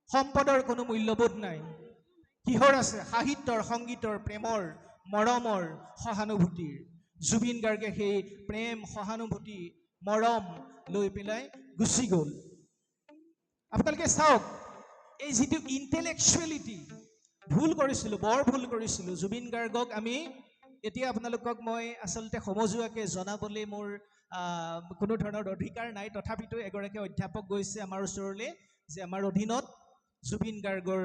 সম্পদৰ কোনো মূল্যবোধ নাই কিহৰ আছে সাহিত্যৰ সংগীতৰ প্ৰেমৰ মৰমৰ সহানুভূতিৰ জুবিন গাৰ্গে সেই প্ৰেম সহানুভূতি মৰম লৈ পেলাই গুচি গ'ল আপোনালোকে চাওক এই যিটো ইণ্টেলেকচুৱেলিটি ভুল কৰিছিলোঁ বৰ ভুল কৰিছিলোঁ জুবিন গাৰ্গক আমি এতিয়া আপোনালোকক মই আচলতে সমজুৱাকৈ জনাবলৈ মোৰ কোনো ধৰণৰ অধিকাৰ নাই তথাপিতো এগৰাকী অধ্যাপক গৈছে আমাৰ ওচৰলৈ যে আমাৰ অধীনত জুবিন গাৰ্গৰ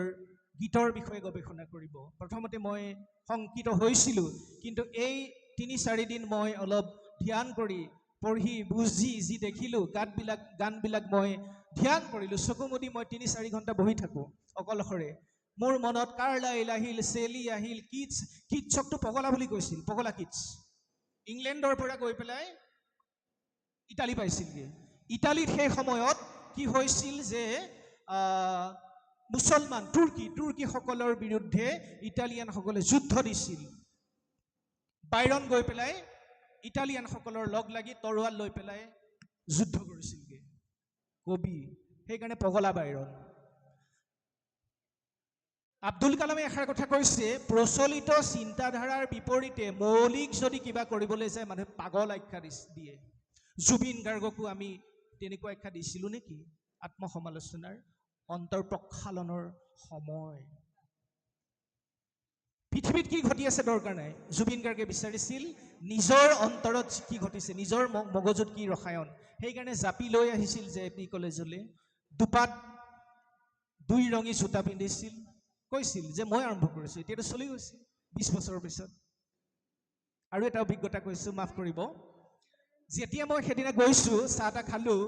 গীতৰ বিষয়ে গৱেষণা কৰিব প্ৰথমতে মই শংকিত হৈছিলোঁ কিন্তু এই 3-4 দিন মই অলপ ধ্যান কৰি পঢ়ি বুজি যি দেখিলোঁ গানবিলাক মই ধ্যান কৰিলোঁ চকু মুদি মই 3-4 ঘণ্টা বহি থাকোঁ অকলশৰে মোৰ মনত কাৰ্লাইল আহিল চেলি আহিল কিটছকটো পগলা বুলি কৈছিল পগলা কিটছ ইংলেণ্ডৰ পৰা গৈ পেলাই ইটালী পাইছিলগৈ ইটালীত সেই সময়ত কি হৈছিল যে মুছলমান তুৰ্কীসকলৰ বিৰুদ্ধে ইটালিয়ানসকলে যুদ্ধ দিছিল বাইৰন গৈ পেলাই ইটালিয়ানসকলৰ লগ লাগি তৰোৱাল লৈ পেলাই যুদ্ধ কৰিছিলগৈ কবি সেইকাৰণে পগলা বাইৰন আব্দুল কালামে এষাৰ কথা কৈছে প্ৰচলিত চিন্তাধাৰাৰ বিপৰীতে মৌলিক যদি কিবা কৰিবলৈ যায় মানুহে পাগল আখ্যা দিয়ে জুবিন গাৰ্গকো আমি তেনেকুৱা আখ্যা দিছিলোঁ নেকি আত্মসমালোচনাৰ অন্তৰ্প্ৰক্ষালনৰ সময় পৃথিৱীত কি ঘটি আছে দৰকাৰ নাই জুবিন গাৰ্গে বিচাৰিছিল নিজৰ অন্তৰত কি ঘটিছে নিজৰ মগজুত কি ৰসায়ন সেইকাৰণে জাপি লৈ আহিছিল যে পি কলেজলৈ দুপাত 2 ৰঙী জোতা পিন্ধিছিল কৈছিল যে মই আৰম্ভ কৰিছোঁ এতিয়াতো চলি গৈছে 20 বছৰৰ পিছত আৰু এটা অভিজ্ঞতা কৈছোঁ মাফ কৰিব যেতিয়া মই সেইদিনা গৈছোঁ চাহ এটা খালোঁ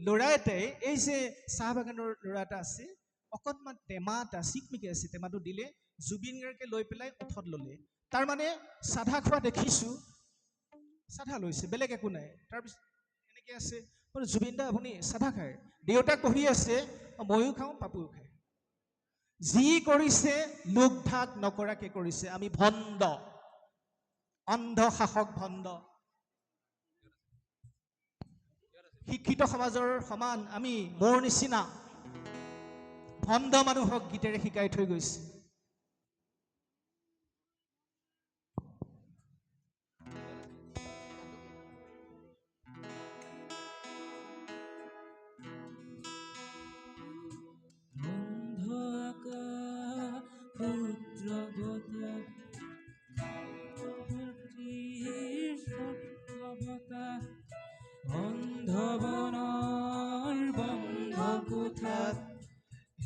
ল'ৰা এটাই এই যে চাহ বাগানৰ ল'ৰা এটা আছে অকণমান টেমা এটা চিকমিকি আছে টেমাটো দিলে জুবিন গাৰ্গে লৈ পেলাই ওঠত ল'লে তাৰমানে চাধা খোৱা দেখিছোঁ চাধা লৈছে বেলেগ একো নাই তাৰপিছত এনেকৈ আছে জুবিন দা আপুনি চাধা খায় দেউতাক বহি আছে ময়ো খাওঁ পাপুও খায় যি কৰিছে লোক ঢাক নকৰাকে কৰিছে আমি ভণ্ড অন্ধ শাসক ভণ্ড শিক্ষিত সমাজৰ সমান আমি মোৰ নিচিনা ভণ্ড মানুহক গীতেৰে শিকাই থৈ গৈছে অন্ধবনৰ বন্ধ কোঠাত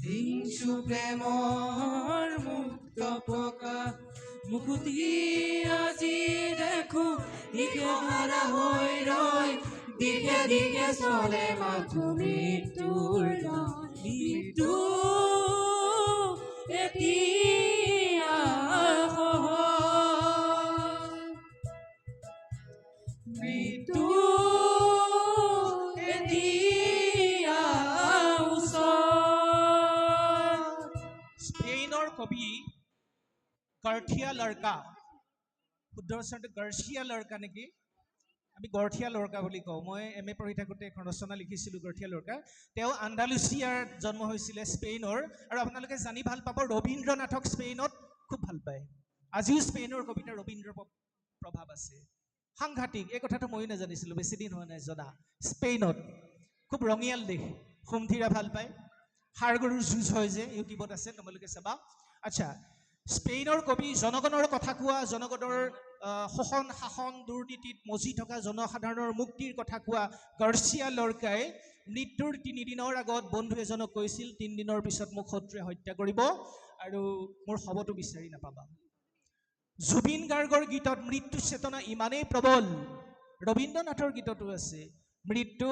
হিংসু প্ৰেমৰ মুক্ত প্ৰকাশ মুকুতি আজি দেখো দিশে হাৰা হৈ ৰয় দিশে দিশে চলে মাথো মৃত্যুৰ মৃত্যু এতিয়া কবি গাৰ্থিয়া লড়কা, শুদ্ধ উচ্চাৰণটো গাৰ্চিয়া লড়কা নেকি, আমি গৰ্থিয়া লড়কা বুলি কওঁ। মই MA পঢ়ি থাকোঁতে এখন ৰচনা লিখিছিলোঁ গৰ্থিয়া লড়কা। তেওঁ আন্দালুচিয়াত জন্ম হৈছিলে, স্পেইনৰ। আৰু আপোনালোকে জানি ভাল পাব ৰবীন্দ্ৰনাথক স্পেইনত খুব ভাল পায়। আজিও স্পেইনৰ কবিতা ৰবীন্দ্ৰ প্ৰভাৱ আছে, সাংঘাতিক। এই কথাটো ময়ো নাজানিছিলোঁ, বেছিদিন হোৱা নাই জনা। স্পেইনত খুব ৰঙিয়াল দেশ, সুমথিৰা ভাল পায়, সাৰগৰুৰ যুঁজ হয় যে, ইউটিউবত আছে, তোমালোকে চাবা। আচ্ছা, স্পেইনৰ কবি, জনগণৰ কথা কোৱা, জনগণৰ শোষণ শাসন দুৰ্নীতিত মজি থকা জনসাধাৰণৰ মুক্তিৰ কথা কোৱা গাৰ্চিয়া লড়কাই মৃত্যুৰ 3 দিনৰ আগত বন্ধু এজনক কৈছিল, 3 দিনৰ পিছত মোক শত্ৰুৱে হত্যা কৰিব আৰু মোৰ শৱটো বিচাৰি নাপাবা। জুবিন গাৰ্গৰ গীতত মৃত্যু চেতনা ইমানেই প্ৰবল, ৰবীন্দ্ৰনাথৰ গীততো আছে, মৃত্যু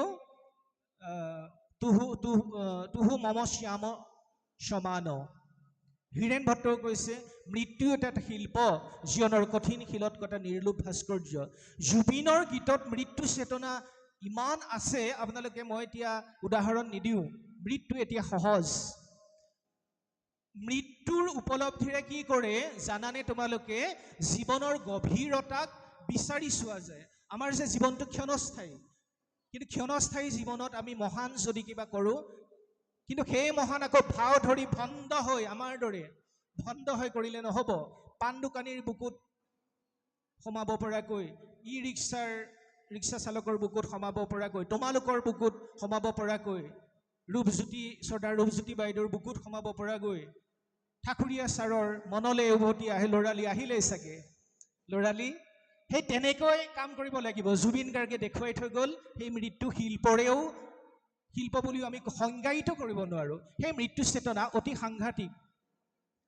তুহু মম শ্যাম সমান। হীৰেণ ভট্টও কৈছে মৃত্যু এটা শিল্প, জীৱনৰ কঠিন শিলত কটা নিৰ্লোভ ভাস্কৰ্য। জুবিনৰ গীতত মৃত্যু চেতনা ইমান আছে, আপোনালোকে, মই এতিয়া উদাহৰণ নিদিওঁ, মৃত্যু এতিয়া সহজ। মৃত্যুৰ উপলব্ধিৰে কি কৰে জানানে তোমালোকে? জীৱনৰ গভীৰতাক বিচাৰি চোৱা যায়। আমাৰ যে জীৱনটো ক্ষণস্থায়ী, কিন্তু ক্ষণস্থায়ী জীৱনত আমি মহান যদি কিবা কৰোঁ, কিন্তু সেই মহান আকৌ ভাও ধৰি ভণ্ড হৈ, আমাৰ দৰে ভণ্ড হৈ কৰিলে নহ'ব। পাণ দোকানীৰ বুকুত সোমাব পৰাকৈ, ৰিক্সা চালকৰ বুকুত সোমাব পৰাকৈ, তোমালোকৰ বুকুত সোমাব পৰাকৈ, চৰ্দাৰ ৰূপজ্যোতি বাইদেউৰ বুকুত সোমাব পৰাকৈ, ঠাকুৰীয়া ছাৰৰ মনলৈ উভতি আহে ল'ৰালি, আহিলেই চাগে ল'ৰালি, সেই তেনেকৈ কাম কৰিব লাগিব। জুবিন গাৰ্গে দেখুৱাই থৈ গ'ল, সেই মৃত্যু শিল্পৰেও, শিল্প বুলিও আমি সংজ্ঞায়িত কৰিব নোৱাৰোঁ। সেই মৃত্যু চেতনা অতি সাংঘাতিক।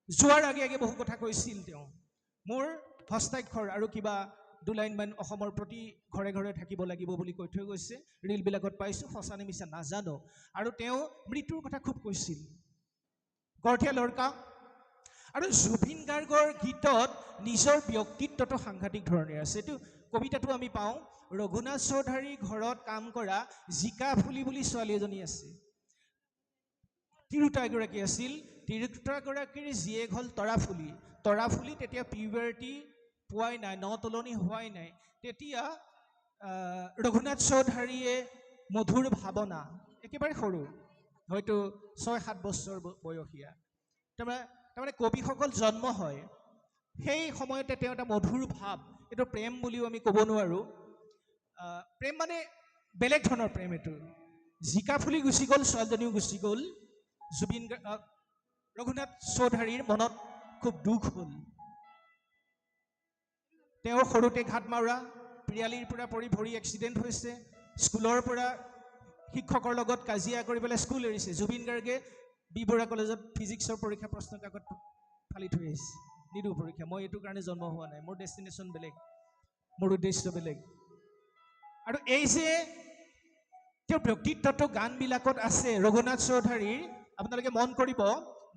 যোৱাৰ আগে আগে বহু কথা কৈছিল তেওঁ। মোৰ হস্তাক্ষৰ আৰু কিবা 2 লাইনমান অসমৰ প্ৰতি ঘৰে ঘৰে থাকিব লাগিব বুলি কৈ থৈ গৈছে, ৰীলবিলাকত পাইছোঁ, সঁচা নে মিছা নাজানো। আৰু তেওঁ মৃত্যুৰ কথা খুব কৈছিল, গৰ্থিয়া লড়কা। আৰু জুবিন গাৰ্গৰ গীতত নিজৰ ব্যক্তিত্বটো সাংঘাতিক ধৰণে আছে। এইটো কবিতাটো আমি পাওঁ, ৰঘুনাথ চৌধাৰীৰ ঘৰত কাম কৰা জিকা ফুলি বুলি ছোৱালী এজনী আছে, তিৰোতা এগৰাকী আছিল। তিৰোতাগৰাকীৰ জীয়েক হ'ল তৰাফুলি। তৰাফুলি তেতিয়া পিউবাৰ্টি পোৱাই নাই, তোলনি হোৱাই নাই। তেতিয়া ৰঘুনাথ চৌধাৰীয়ে মধুৰ ভাৱনা, একেবাৰে সৰু, হয়তো 6-7 বছৰ বয়সীয়া, তাৰমানে কবিসকল জন্ম হয় সেই সময়তে তেওঁ এটা মধুৰ ভাৱ, এইটো প্ৰেম বুলিও আমি ক'ব নোৱাৰোঁ। প্ৰেম মানে বেলেগ ধৰণৰ প্ৰেম এইটো। জিকা ফুলি গুচি গ'ল, ছোৱালীজনীও গুচি গ'ল। ৰঘুনাথ চৌধাৰীৰ মনত খুব দুখ হ'ল। তেওঁৰ সৰুতে ঘাট মাৰা, পিৰালিৰ পৰা পৰি ভৰি এক্সিডেণ্ট হৈছে, স্কুলৰ পৰা শিক্ষকৰ লগত কাজিয়া কৰি পেলাই স্কুল এৰিছে। জুবিন গাৰ্গে বি বৰুৱা কলেজত ফিজিক্সৰ পৰীক্ষা প্ৰশ্ন কাকত ফালি থৈ আহিছে, নিদিওঁ পৰীক্ষা, মই এইটো কাৰণে জন্ম হোৱা নাই, মোৰ ডেষ্টিনেশ্যন বেলেগ, মোৰ উদ্দেশ্য বেলেগ। আৰু এই যে তেওঁৰ ব্যক্তিত্বটো গানবিলাকত আছে ৰঘুনাথ চৌধাৰীৰ, আপোনালোকে মন কৰিব,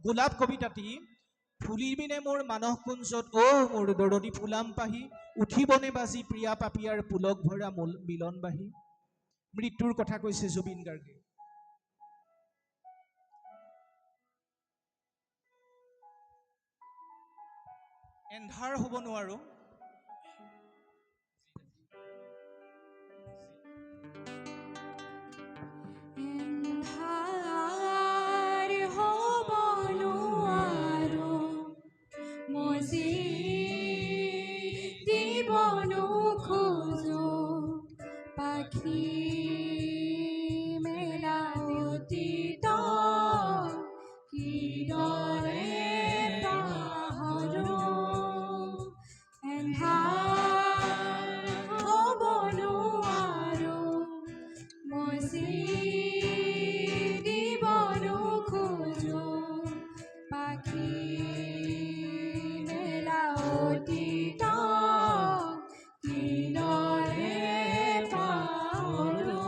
গোলাপ কবিতাটি, ফুলিবিনে মোৰ মানস কুঞ্জত মোৰ দৰদী ফুলাম পাহি, উঠিবনে বাজি প্ৰিয়া পাপিয়াৰ পুলক ভৰা মিলন বাহি। মৃত্যুৰ কথা কৈছে জুবিন গাৰ্গে। এন্ধাৰ হ'ব নোৱাৰো, এন্ধাৰ হ'ব নোৱাৰো, মজি দিব নোখোজো, পাখি মেলা অতীত কিদৰে পাহৰো। এন্ধাৰ হ'ব নোৱাৰো, মজি দিব নোখোজো, পাখি মেলা অতীত কিদৰে পাহৰো।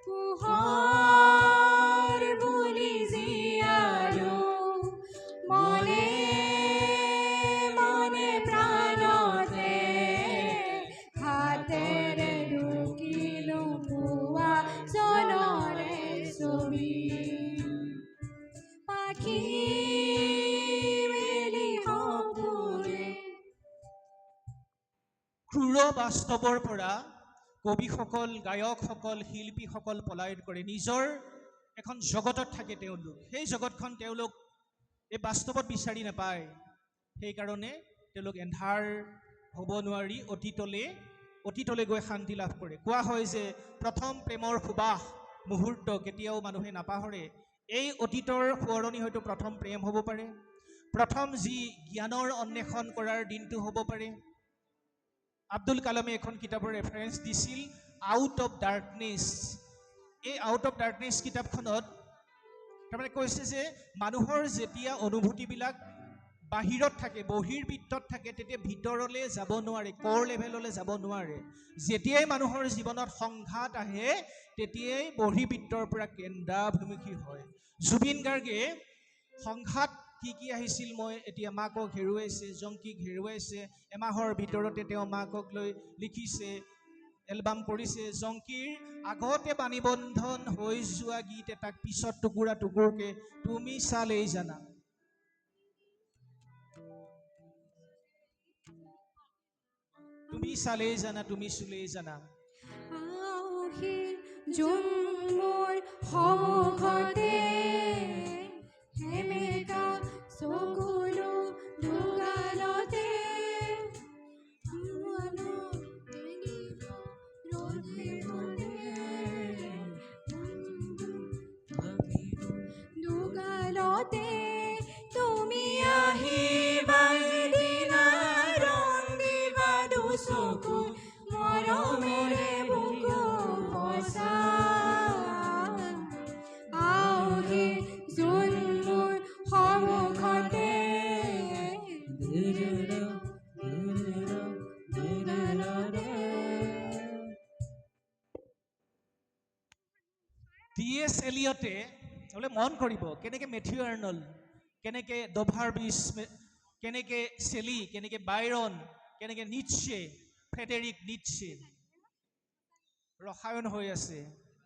পোহৰ বুলি জীয়ালো, মনে মনে প্ৰাণতে, হাতেৰে ঢুকিলো পুৱা জনৰে ছবি। পাখি বাস্তৱৰ পৰা কবিসকল, গায়কসকল, শিল্পীসকল পলায়ন কৰে। নিজৰ এখন জগতত থাকে তেওঁলোক। সেই জগতখন তেওঁলোক এই বাস্তৱত বিচাৰি নাপায়। সেইকাৰণে তেওঁলোক এন্ধাৰ হ'ব নোৱাৰি অতীতলৈ গৈ শান্তি লাভ কৰে। কোৱা হয় যে প্ৰথম প্ৰেমৰ সুবাস মুহূৰ্ত কেতিয়াও মানুহে নাপাহৰে। এই অতীতৰ সোঁৱৰণি হয়তো প্ৰথম প্ৰেম হ'ব পাৰে, প্ৰথম যি জ্ঞানৰ অন্বেষণ কৰাৰ দিনটো হ'ব পাৰে। আব্দুল কালামে এখন কিতাপৰ ৰেফাৰেঞ্চ দিছিল, আউট অফ ডাৰ্কনেছ। এই আউট অফ ডাৰ্কনেছ কিতাপখনত তাৰমানে কৈছে যে মানুহৰ যেতিয়া অনুভূতিবিলাক বাহিৰত থাকে, বহিৰ্বিত্তত থাকে, তেতিয়া ভিতৰলৈ যাব নোৱাৰে, ক'ৰ লেভেললৈ যাব নোৱাৰে। যেতিয়াই মানুহৰ জীৱনত সংঘাত আহে তেতিয়াই বহিৰ্বিত্তৰ পৰা কেন্দ্ৰাভিমুখী হয়। জুবিন গাৰ্গে সংঘাত কি আহিছিল, মই এতিয়া মাকক হেৰুৱাইছে, জংকীক হেৰুৱাইছে, এমাহৰ ভিতৰতে তেওঁ মাকক লৈ লিখিছে, এলবাম কৰিছে। জংকীৰ আগতে বাণীবন্ধন হৈ যোৱা গীত এটাক পিছত টুকুৰা টুকুৰকে তুমি চালেই জানা। তুমি চালেই জানা, তুমি চুলেই জানা। আহি যোন মোৰ সন্মুখতে সেমেকা চকুলো দুগালতে দুগালতে তুমি আহিবা এদিনা ৰং দিবা দুচকু মৰমেৰে বুকু সঁচা। আহি যোন মোৰ সন্মুখতে টি.এছ. এলিয়টে বোলে মন কৰিব কেনেকৈ মেথিউ আৰ্নল্ড, কেনেকৈ ডভাৰ বিচ, কেনেকৈ চেলি, কেনেকৈ বাইৰন, কেনেকৈ নিটছে, ফ্ৰেডেৰিক নিটছে ৰসায়ন হৈ আছে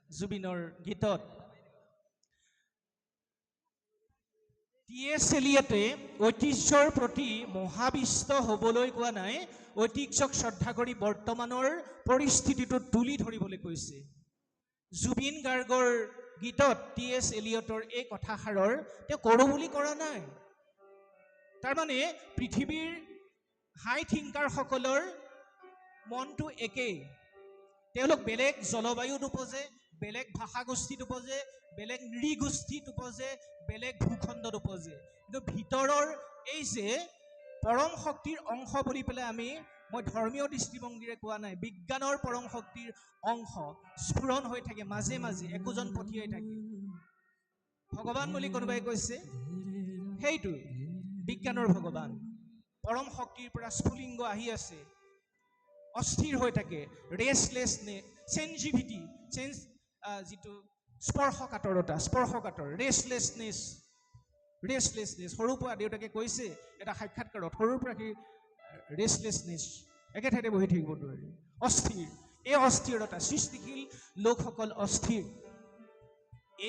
জুবিনৰ গীতত। টি.এছ. এলিয়টে ঐতিহ্যৰ প্ৰতি মহাবিষ্ট হ'বলৈ কোৱা নাই, ঐতিহ্যক শ্ৰদ্ধা কৰি বৰ্তমানৰ পৰিস্থিতিটো তুলি ধৰিবলৈ কৈছে। জুবিন গাৰ্গৰ গীতত টি.এছ. এলিয়টৰ এই কথাষাৰৰ তেওঁ কৰোঁ বুলি কৰা নাই। তাৰমানে পৃথিৱীৰ হাই থিংকাৰসকলৰ মনটো একেই। তেওঁলোক বেলেগ জলবায়ুত উপজে, বেলেগ ভাষাগোষ্ঠীত উপজে, বেলেগ নৃগোষ্ঠীত উপজে, বেলেগ ভূখণ্ডত উপজে, কিন্তু ভিতৰৰ এই যে পৰম শক্তিৰ অংশ বুলি পেলাই মই ধৰ্মীয় দৃষ্টিভংগীৰে কোৱা নাই, বিজ্ঞানৰ পৰম শক্তিৰ অংশ স্ফুৰণ হৈ থাকে মাজে মাজে, একোজন পঠিয়াই থাকে। ভগৱান বুলি কোনোবাই কৈছে, সেইটো বিজ্ঞানৰ ভগৱান। পৰম শক্তিৰ পৰা স্ফুলিংগ আহি আছে, অস্থিৰ হৈ থাকে, ৰেষ্টলেছনেছ, চেঞ্জিভিটি, যিটো স্পৰ্শকাতৰ, ৰেষ্টলেছনেছ। সৰুৰ পৰা দেউতাকে কৈছে এটা সাক্ষাৎকাৰত, সৰুৰ পৰা সি ৰেষ্টলেছনেছ, একে ঠাইতে বহি থাকিব নোৱাৰে, অস্থিৰ। এই অস্থিৰতা, সৃষ্টিশীল লোকসকল অস্থিৰ।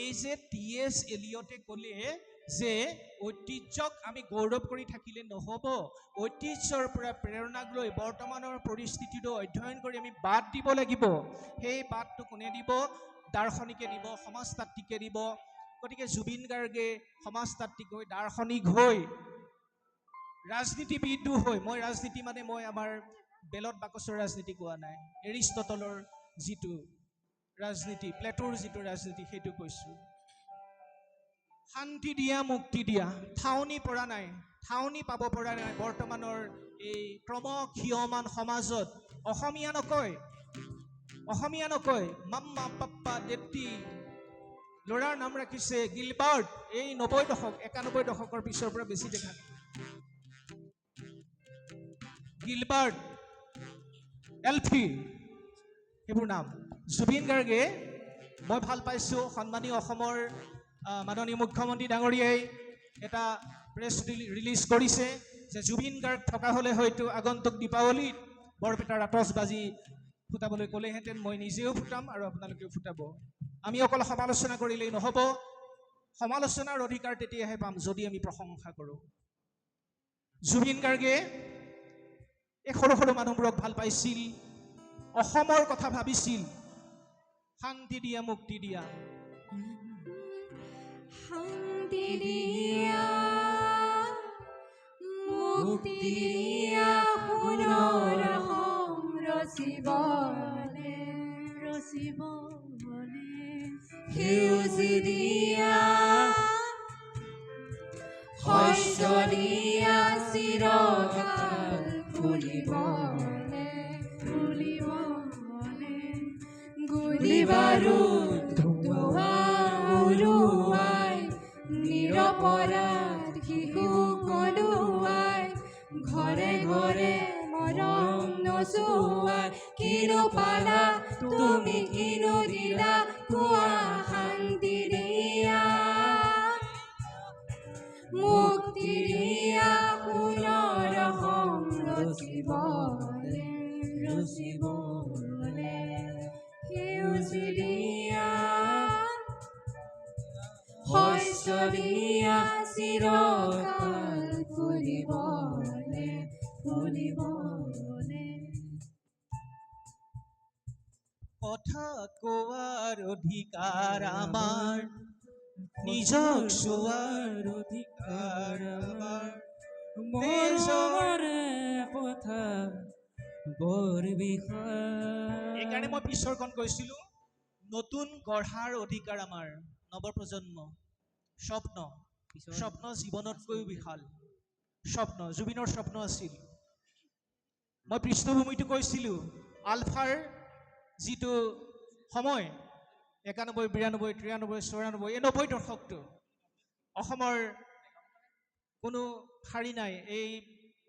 এই যে টি.এছ. এলিয়টে ক'লে যে ঐতিহ্যক আমি গৌৰৱ কৰি থাকিলে নহ'ব, ঐতিহ্যৰ পৰা প্ৰেৰণা লৈ বৰ্তমানৰ পৰিস্থিতিটো অধ্যয়ন কৰি আমি বাদ দিব লাগিব। সেই বাদটো কোনে দিব? দাৰ্শনিকে দিব, সমাজতাত্ত্বিকে দিব। গতিকে জুবিন গাৰ্গে সমাজতাত্ত্বিক হৈ, দাৰ্শনিক হৈ, ৰাজনীতিবিদো হৈ, মই ৰাজনীতি মানে মই আমাৰ বেলত বাকচৰ ৰাজনীতি কোৱা নাই, এৰিষ্টটলৰ যিটো ৰাজনীতি, প্লেটোৰ যিটো ৰাজনীতি সেইটো কৈছোঁ। শান্তি দিয়া, মুক্তি দিয়া, ঠাৱনি পৰা নাই, ঠাৱনি পাব পৰা নাই বৰ্তমানৰ এই ক্ৰমক্ষীয়মান সমাজত। অসমীয়া নকয়, মাম্মা পাপ্পা দেত্তি, ল'ৰাৰ নাম ৰাখিছে গিলবাৰ্ট। এই 90 দশক 91 দশকৰ পিছৰ পৰা বেছি দেখা গিলবাৰ্ট, এলফি, সেইবোৰ নাম। জুবিন গাৰ্গে মই ভাল পাইছোঁ, সন্মানীয় অসমৰ মাননীয় মুখ্যমন্ত্ৰী ডাঙৰীয়াই এটা প্ৰেছ ৰিলিজ কৰিছে যে জুবিন গাৰ্গ থকা হ'লে হয়তো আগন্তুক দীপাৱলীত বৰপেটাৰ আতচবাজি ফুটাবলৈ ক'লেহেঁতেন। মই নিজেও ফুটাম আৰু আপোনালোকেও ফুটাব। আমি অকল সমালোচনা কৰিলেই নহ'ব, সমালোচনাৰ অধিকাৰ তেতিয়াহে পাম যদি আমি প্ৰশংসা কৰোঁ। জুবিন গাৰ্গে এই সৰু সৰু মানুহবোৰক ভাল পাইছিল, অসমৰ কথা ভাবিছিল শান্তি দিয়া মুক্তি দিয়া শান্তি দিয়া মুক্তি দিয়া সোণৰ অসম ৰচিবলে সেউজী দিয়া শস্য দিয়া চিৰকাল ফুলিবলে গুলি বাৰুদ ধোঁৱা উৰুৱাই নিৰপৰাধ শিশু কলোৱাই ঘৰে ঘৰে মৰম নচুৱাই কিনো পালা তুমি কিনো দিলা কোৱা শান্তি দিয়া মুক্তি দিয়া সোণৰ অসম ৰচিবলে সেউজী দিয়া শস্য দিয়া চিৰকাল ফুলিবলে কথা কোৱাৰ অধিকাৰ আমাৰ নিজক চোৱাৰ অধিকাৰ আমাৰ মৰমৰে পথা বৰ বিষয় এইকাৰণে মই পিছৰখন কৈছিলো নতুন গঢ়াৰ অধিকাৰ আমাৰ নৱপ্ৰজন্ম স্বপ্ন জীৱনতকৈও বিশাল স্বপ্ন জুবিনৰ স্বপ্ন আছিল মই পৃষ্ঠভূমিটো কৈছিলো আলফাৰ যিটো সময় 91 92 93 94 এই 90 দশকটো অসমৰ কোনো শাৰী নাই এই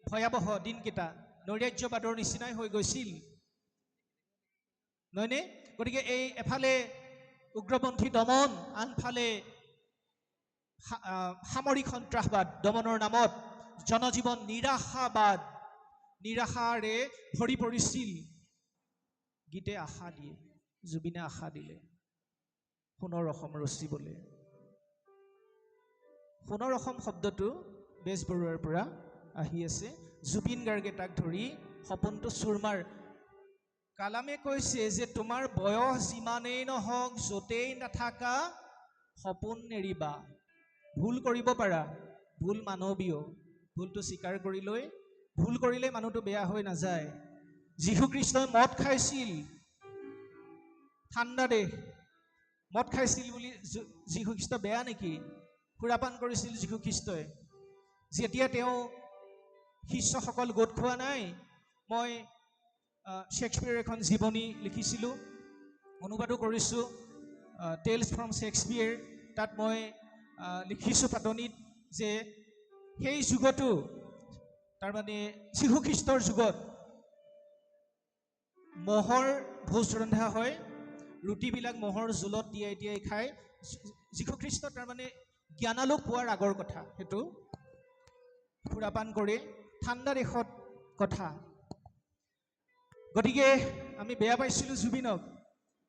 ভয়াৱহ দিনকেইটা নৈৰাজ্যবাদৰ নিচিনাই হৈ গৈছিল নহয়নে গতিকে এই এফালে উগ্ৰপন্থী দমন আনফালে সামৰিক সন্ত্ৰাসবাদ দমনৰ নামত জনজীৱন নিৰাশাৰে ভৰি পৰিছিল গীতে আশা দিয়ে জুবিনে আশা দিলে সোণৰ অসম ৰচিবলে সোণৰ অসম শব্দটো বেজবৰুৱাৰ পৰা আহি আছে জুবিন গাৰ্গে তাক ধৰি সপোনটো চুৰমাৰ কালামে কৈছে যে তোমাৰ বয়স যিমানেই নহওক য'তেই নাথাকা সপোন নেৰিবা ভুল কৰিব পাৰা ভুল মানৱীয় ভুলটো স্বীকাৰ কৰি লৈ ভুল কৰিলে মানুহটো বেয়া হৈ নাযায় যীশুখ্ৰীষ্টই মদ খাইছিল ঠাণ্ডা দেশ মদ খাইছিল বুলি যীশুখ্ৰীষ্ট বেয়া নেকি সুৰাপান কৰিছিল যীশুখ্ৰীষ্টই যেতিয়া তেওঁ শিষ্যসকল গোট খোৱা নাই মই শ্বেক্সপিয়াৰৰ এখন জীৱনী লিখিছিলোঁ অনুবাদো কৰিছোঁ টেলছ ফ্ৰম শ্বেক্সপিয়াৰ তাত মই লিখিছোঁ পাতনিত যে সেই যুগতো তাৰমানে যীশুখ্ৰীষ্টৰ যুগত মহৰ ভোজ ৰন্ধা হয় ৰুটিবিলাক মহৰ জোলত তিয়াই খায় যীশুখ্ৰীষ্ট তাৰমানে জ্ঞানালোক পোৱাৰ আগৰ কথা সেইটো সুৰাপান কৰে ঠাণ্ডা দেশত কথা গতিকে আমি বেয়া পাইছিলোঁ জুবিনক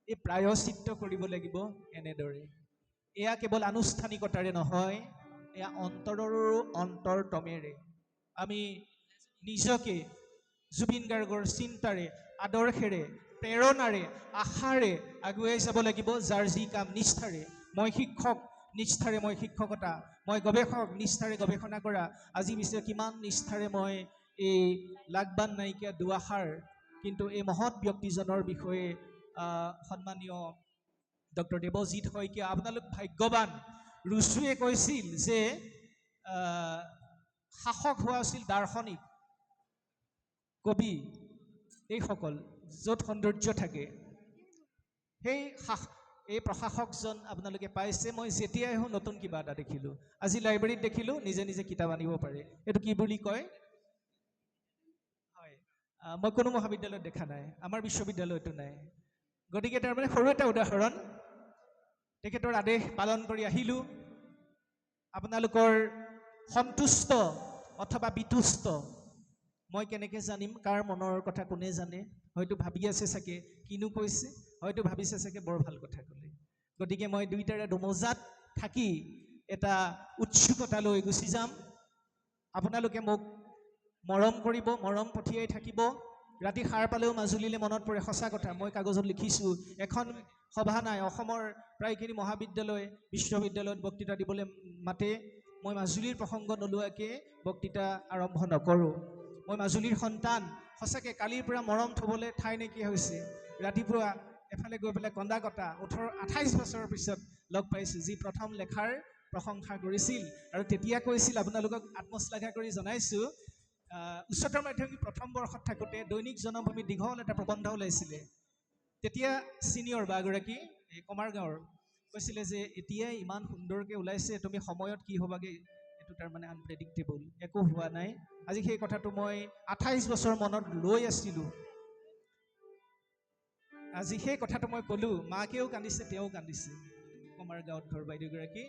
এই প্ৰায়শ্চিত্ত কৰিব লাগিব এনেদৰে এয়া কেৱল আনুষ্ঠানিকতাৰে নহয় এয়া অন্তৰৰো অন্তৰতমেৰে আমি নিজকে জুবিন গাৰ্গৰ চিন্তাৰে আদৰ্শেৰে প্ৰেৰণাৰে আশাৰে আগুৱাই যাব লাগিব যাৰ যি কাম নিষ্ঠাৰে মই শিক্ষক নিষ্ঠাৰে মই শিক্ষকতা মই গৱেষক নিষ্ঠাৰে গৱেষণা কৰা আজি পিছে কিমান নিষ্ঠাৰে মই এই লাগবান নাইকিয়া দুআষাৰ কিন্তু এই মহৎ ব্যক্তিজনৰ বিষয়ে সন্মানীয় ডক্টৰ দেৱজিৎ শইকীয়া আপোনালোক ভাগ্যৱান ৰুচুৱে কৈছিল যে শাসক হোৱা আছিল দাৰ্শনিক কবি এইসকল য'ত সৌন্দৰ্য থাকে এই প্ৰশাসকজন আপোনালোকে পাইছে মই যেতিয়াই আহোঁ নতুন কিবা এটা দেখিলোঁ আজি লাইব্ৰেৰীত দেখিলোঁ নিজে নিজে কিতাপ আনিব পাৰে এইটো কি বুলি কয় হয় মই কোনো মহাবিদ্যালয়ত দেখা নাই আমাৰ বিশ্ববিদ্যালয়তো নাই গতিকে তাৰমানে সৰু এটা উদাহৰণ তেখেতৰ আদেশ পালন কৰি আহিলোঁ আপোনালোকৰ সন্তুষ্ট অথবা বিতুষ্ট মই কেনেকৈ জানিম কাৰ মনৰ কথা কোনে জানে হয়তো ভাবি আছে চাগে কিনো কৈছে হয়তো ভাবিছে চাগে বৰ ভাল কথা ক'লে গতিকে মই দুইটাৰে দোমোজাত থাকি এটা উৎসুকতা লৈ গুচি যাম আপোনালোকে মোক মৰম কৰিব মৰম পঠিয়াই থাকিব ৰাতি সাৰ পালেও মাজুলীলৈ মনত পৰে সঁচা কথা মই কাগজত লিখিছোঁ এখন সভা নাই অসমৰ প্ৰায়খিনি মহাবিদ্যালয় বিশ্ববিদ্যালয়ত বক্তৃতা দিবলৈ মাতে মই মাজুলীৰ প্ৰসংগ নোলোৱাকৈ বক্তৃতা আৰম্ভ নকৰোঁ মই মাজুলীৰ সন্তান সঁচাকৈ কালিৰ পৰা মৰম থ'বলৈ ঠাই নাইকিয়া হৈছে ৰাতিপুৱা এফালে গৈ পেলাই কন্দা কটা 28 বছৰৰ পিছত লগ পাইছোঁ যি প্ৰথম লেখাৰ প্ৰশংসা কৰিছিল আৰু তেতিয়া কৈছিল আপোনালোকক আত্মশ্লাঘা কৰি জনাইছোঁ উচ্চতৰ মাধ্যমিক প্ৰথম বৰ্ষত থাকোঁতে দৈনিক জনমভূমি দীঘল এটা প্ৰবন্ধ ওলাইছিলে তেতিয়া ছিনিয়ৰ বা এগৰাকী এই কমাৰগাঁৱৰ কৈছিলে যে এতিয়াই ইমান সুন্দৰকৈ ওলাইছে তুমি সময়ত কি হ'বাগৈ এইটো তাৰমানে আনপ্ৰেডিক্টেবল একো হোৱা নাই আজি সেই কথাটো মই 28 বছৰ মনত লৈ আছিলোঁ আজি সেই কথাটো মই ক'লোঁ মাকেও কান্দিছে তেওঁ কান্দিছে কমাৰগাঁৱত ঘৰ বাইদেউগৰাকী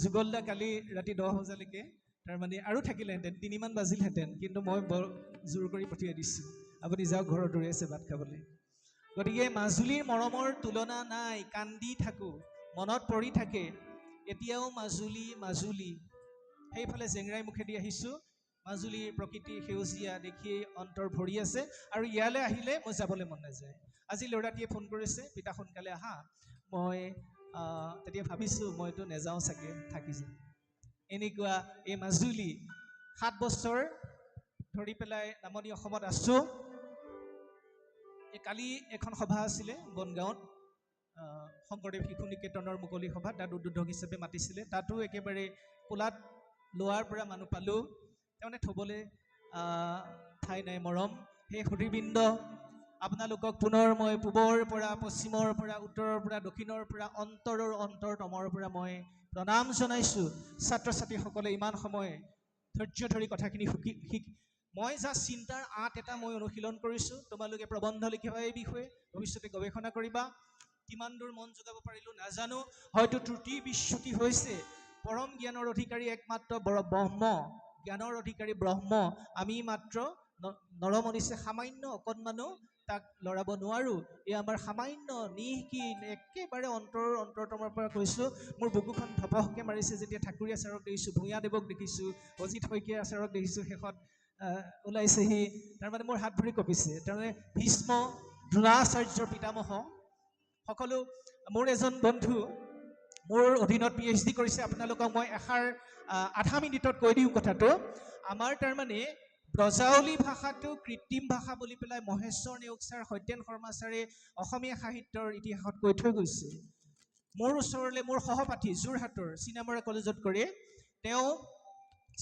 যুগলদা কালি ৰাতি 10 বজালৈকে তাৰমানে আৰু থাকিলেহেঁতেন 3মান বাজিলহেঁতেন কিন্তু মই বৰ জোৰ কৰি পঠিয়াই দিছোঁ আপুনি যাওক ঘৰত দৌৰি আছে ভাত খাবলৈ গতিকে মাজুলীৰ মৰমৰ তুলনা নাই কান্দি থাকোঁ মনত পৰি থাকে এতিয়াও মাজুলী মাজুলী সেইফালে জেংৰাই মুখেদি আহিছোঁ মাজুলীৰ প্ৰকৃতি সেউজীয়া দেখিয়েই অন্তৰ ভৰি আছে আৰু ইয়ালৈ আহিলে মই যাবলৈ মন নাযায় আজি ল'ৰাটিয়ে ফোন কৰিছে পিতা সোনকালে আহা মই তেতিয়া ভাবিছোঁ মইতো নেযাওঁ চাগে থাকি যাম এনেকুৱা এই মাজুলী 7 বছৰ ধৰি পেলাই নামনি অসমত আছোঁ এই কালি এখন সভা আছিলে বনগাঁৱত শংকৰদেৱ শিশু নিকেতনৰ মুকলি সভা তাত উদ্বোধক হিচাপে মাতিছিলে তাতো একেবাৰে কোলাত লোৱাৰ পৰা মানুহ পালোঁ তাৰমানে থ'বলৈ ঠাই নাই মৰম সেই সুধীবৃন্দ আপোনালোকক পুনৰ মই পূবৰ পৰা পশ্চিমৰ পৰা উত্তৰৰ পৰা দক্ষিণৰ পৰা অন্তৰৰ অন্তৰতমৰ পৰা মই প্ৰণাম জনাইছোঁ ছাত্ৰ ছাত্ৰীসকলে ইমান সময় ধৈৰ্য ধৰি কথাখিনি মই জাষ্ট চিন্তাৰ আঁত এটা মই অনুশীলন কৰিছোঁ তোমালোকে প্ৰবন্ধ লিখিবা এই বিষয়ে ভৱিষ্যতে গৱেষণা কৰিবা কিমান দূৰ মন যোগাব পাৰিলোঁ নাজানো হয়তো ত্ৰুটি বিচ্যুতি হৈছে পৰম জ্ঞানৰ অধিকাৰী একমাত্ৰ ব্ৰহ্ম জ্ঞানৰ অধিকাৰী ব্ৰহ্ম আমি মাত্ৰ নৰমনিছে সামান্য অকণমানো তাক লৰাব নোৱাৰোঁ এই আমাৰ সামান্য নিহকীন একেবাৰে অন্তৰতমৰ পৰা কৈছোঁ মোৰ বুকুখন ধপহকৈ মাৰিছে যেতিয়া ঠাকুৰীয়া ছাৰক দেখিছোঁ ভূঞাদেৱক দেখিছোঁ অজিত শইকীয়া ছাৰক দেখিছোঁ শেষত ওলাইছেহি তাৰমানে মোৰ হাত ভৰি কঁপিছে তাৰমানে ভীষ্ম দ্ৰোণাচাৰ্যৰ পিতামহ সকলো মোৰ এজন বন্ধু মোৰ অধীনত PhD কৰিছে আপোনালোকক মই এষাৰ আধা মিনিটত কৈ দিওঁ কথাটো আমাৰ তাৰমানে ব্ৰজাৱলী ভাষাটো কৃত্ৰিম ভাষা বুলি পেলাই মহেশ্বৰ নেওগ ছাৰ সত্যেন শৰ্মা ছাৰে অসমীয়া সাহিত্যৰ ইতিহাসত কৈ থৈ গৈছে মোৰ ওচৰলৈ মোৰ সহপাঠী যোৰহাটৰ চিনামৰা কলেজত কৰে তেওঁ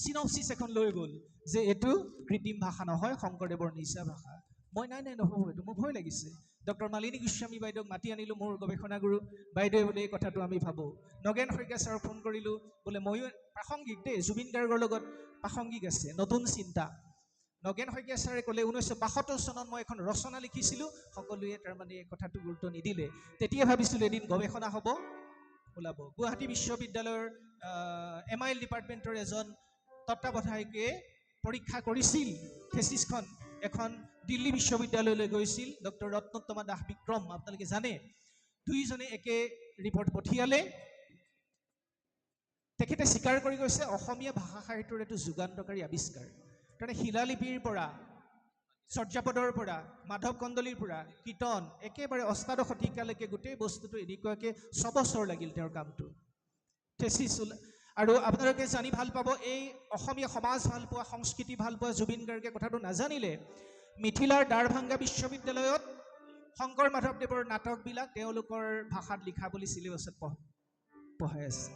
চিনপচিছ এখন লৈ গ'ল যে এইটো কৃত্ৰিম ভাষা নহয় শংকৰদেৱৰ নিজা ভাষা মই নাই নহ'ব এইটো মোৰ ভয় লাগিছে ডক্টৰ মালিনী গোস্বামী বাইদেউক মাতি আনিলোঁ মোৰ গৱেষণাগুৰু বাইদেৱে বোলে এই কথাটো আমি ভাবোঁ নগেন শইকীয়া ছাৰক ফোন কৰিলোঁ বোলে ময়ো প্ৰাসংগিক দেই জুবিন গাৰ্গৰ লগত প্ৰাসংগিক আছে নতুন চিন্তা নগেন শইকীয়া ছাৰে ক'লে 1972 চনত মই এখন ৰচনা লিখিছিলোঁ সকলোৱে তাৰমানে এই কথাটো গুৰুত্ব নিদিলে তেতিয়া ভাবিছিলোঁ এদিন গৱেষণা হ'ব ওলাব গুৱাহাটী বিশ্ববিদ্যালয়ৰ MIL ডিপাৰ্টমেণ্টৰ এজন তত্ত্বাৱধায়কে পৰীক্ষা কৰিছিল থেচিছখন এখন দিল্লী বিশ্ববিদ্যালয়লৈ গৈছিল ডক্টৰ ৰত্নোত্তমা দাস বিক্ৰম আপোনালোকে জানে দুইজনে একে ৰিপৰ্ট পঠিয়ালে তেখেতে স্বীকাৰ কৰি গৈছে অসমীয়া ভাষা সাহিত্যৰ এইটো যুগান্তকাৰী আৱিষ্কাৰ তাৰমানে শিলালিপিৰ পৰা চৰ্যাপদৰ পৰা মাধৱ কন্দলীৰ পৰা কীৰ্তন একেবাৰে অষ্টাদশ শতিকালৈকে গোটেই বস্তুটো এনেকুৱাকৈ 6 বছৰ লাগিল তেওঁৰ কামটো থেচিছ আৰু আপোনালোকে জানি ভাল পাব এই অসমীয়া সমাজ ভাল পোৱা সংস্কৃতি ভাল পোৱা জুবিন গাৰ্গে কথাটো নাজানিলে মিথিলাৰ দ্বাৰভাংগা বিশ্ববিদ্যালয়ত শংকৰ মাধৱদেৱৰ নাটকবিলাক তেওঁলোকৰ ভাষাত লিখা বুলি চিলেবাছত পঢ়াই আছে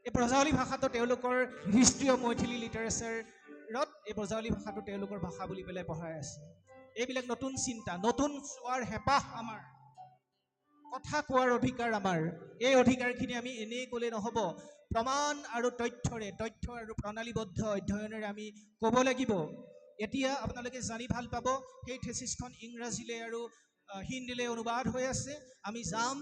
এই ব্ৰজাৱলী ভাষাটো তেওঁলোকৰ হিষ্ট্ৰী অফ মৈথিলী লিটাৰেচাৰত এই ব্ৰজাৱলী ভাষাটো তেওঁলোকৰ ভাষা বুলি পেলাই পঢ়াই আছে এইবিলাক নতুন চিন্তা নতুন চোৱাৰ হেঁপাহ আমাৰ কথা কোৱাৰ অধিকাৰ আমাৰ এই অধিকাৰখিনি আমি এনেই ক'লে নহ'ব প্ৰমাণ আৰু তথ্য আৰু প্ৰণালীবদ্ধ অধ্যয়নেৰে আমি ক'ব লাগিব এতিয়া আপোনালোকে জানি ভাল পাব সেই থেচিছখন ইংৰাজীলৈ আৰু হিন্দীলৈ অনুবাদ হৈ আছে আমি যাম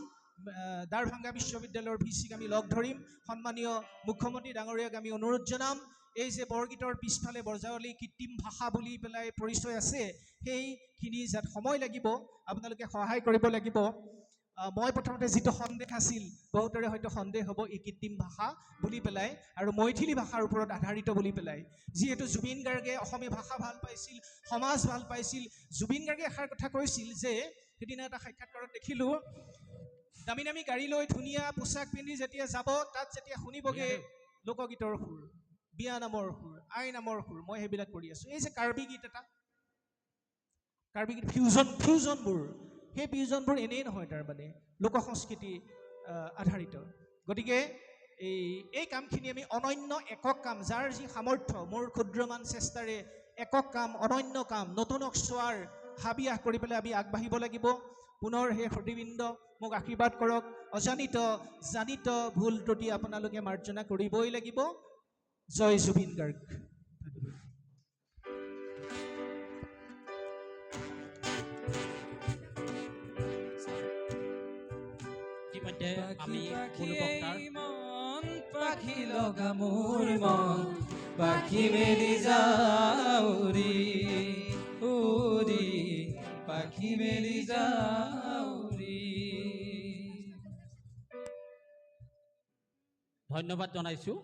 দ্বাৰভাংগা বিশ্ববিদ্যালয়ৰ VC-ক আমি লগ ধৰিম সন্মানীয় মুখ্যমন্ত্ৰী ডাঙৰীয়াক আমি অনুৰোধ জনাম এই যে বৰগীতৰ পিছফালে ব্ৰজাৱলী কৃত্ৰিম ভাষা বুলি পেলাই পৰিচয় আছে সেইখিনি যাত সময় লাগিব আপোনালোকে সহায় কৰিব লাগিব মই প্ৰথমতে যিটো সন্দেহ আছিল বহুতৰে হয়তো সন্দেহ হ'ব এই কৃত্ৰিম ভাষা বুলি পেলাই আৰু মৈথিলী ভাষাৰ ওপৰত আধাৰিত বুলি পেলাই যিহেতু জুবিন গাৰ্গে অসমীয়া ভাষা ভাল পাইছিল সমাজ ভাল পাইছিল জুবিন গাৰ্গে এষাৰ কথা কৈছিল যে সেইদিনা এটা সাক্ষাৎকাৰত দেখিলোঁ দামী দামী গাড়ী লৈ ধুনীয়া পোছাক পিন্ধি যেতিয়া যাব তাত যেতিয়া শুনিবগে লোকগীতৰ সুৰ বিয়া নামৰ সুৰ আই নামৰ সুৰ মই সেইবিলাক কৰি আছোঁ এই যে কাৰ্বি গীত এটা কাৰ্বি গীত ফিউজনবোৰ সেই ফিউজনবোৰ এনেই নহয় তাৰমানে লোক সংস্কৃতি আধাৰিত গতিকে এই কামখিনি আমি অনন্য একক কাম যাৰ যি সামৰ্থ্য মোৰ ক্ষুদ্ৰমান চেষ্টাৰে একক কাম অনন্য কাম নতুনক চোৱাৰ হাবিয়াস কৰি পেলাই আমি আগবাঢ়িব লাগিব পুনৰ সেই হৃদয়বৃন্দ মোক আশীৰ্বাদ কৰক অজানিত জানিত ভুল ত্ৰুটি আপোনালোকে মাৰ্জনা কৰিবই লাগিব জয় জুবিন গাৰ্গ ইতিমধ্যে আমি পাখি মূল বক্তাৰ মন পাখি লগা মোৰ মন পাখি মেলি যাউৰি উৰি পাখি মেলি যাউৰি ধন্যবাদ জনাইছোঁ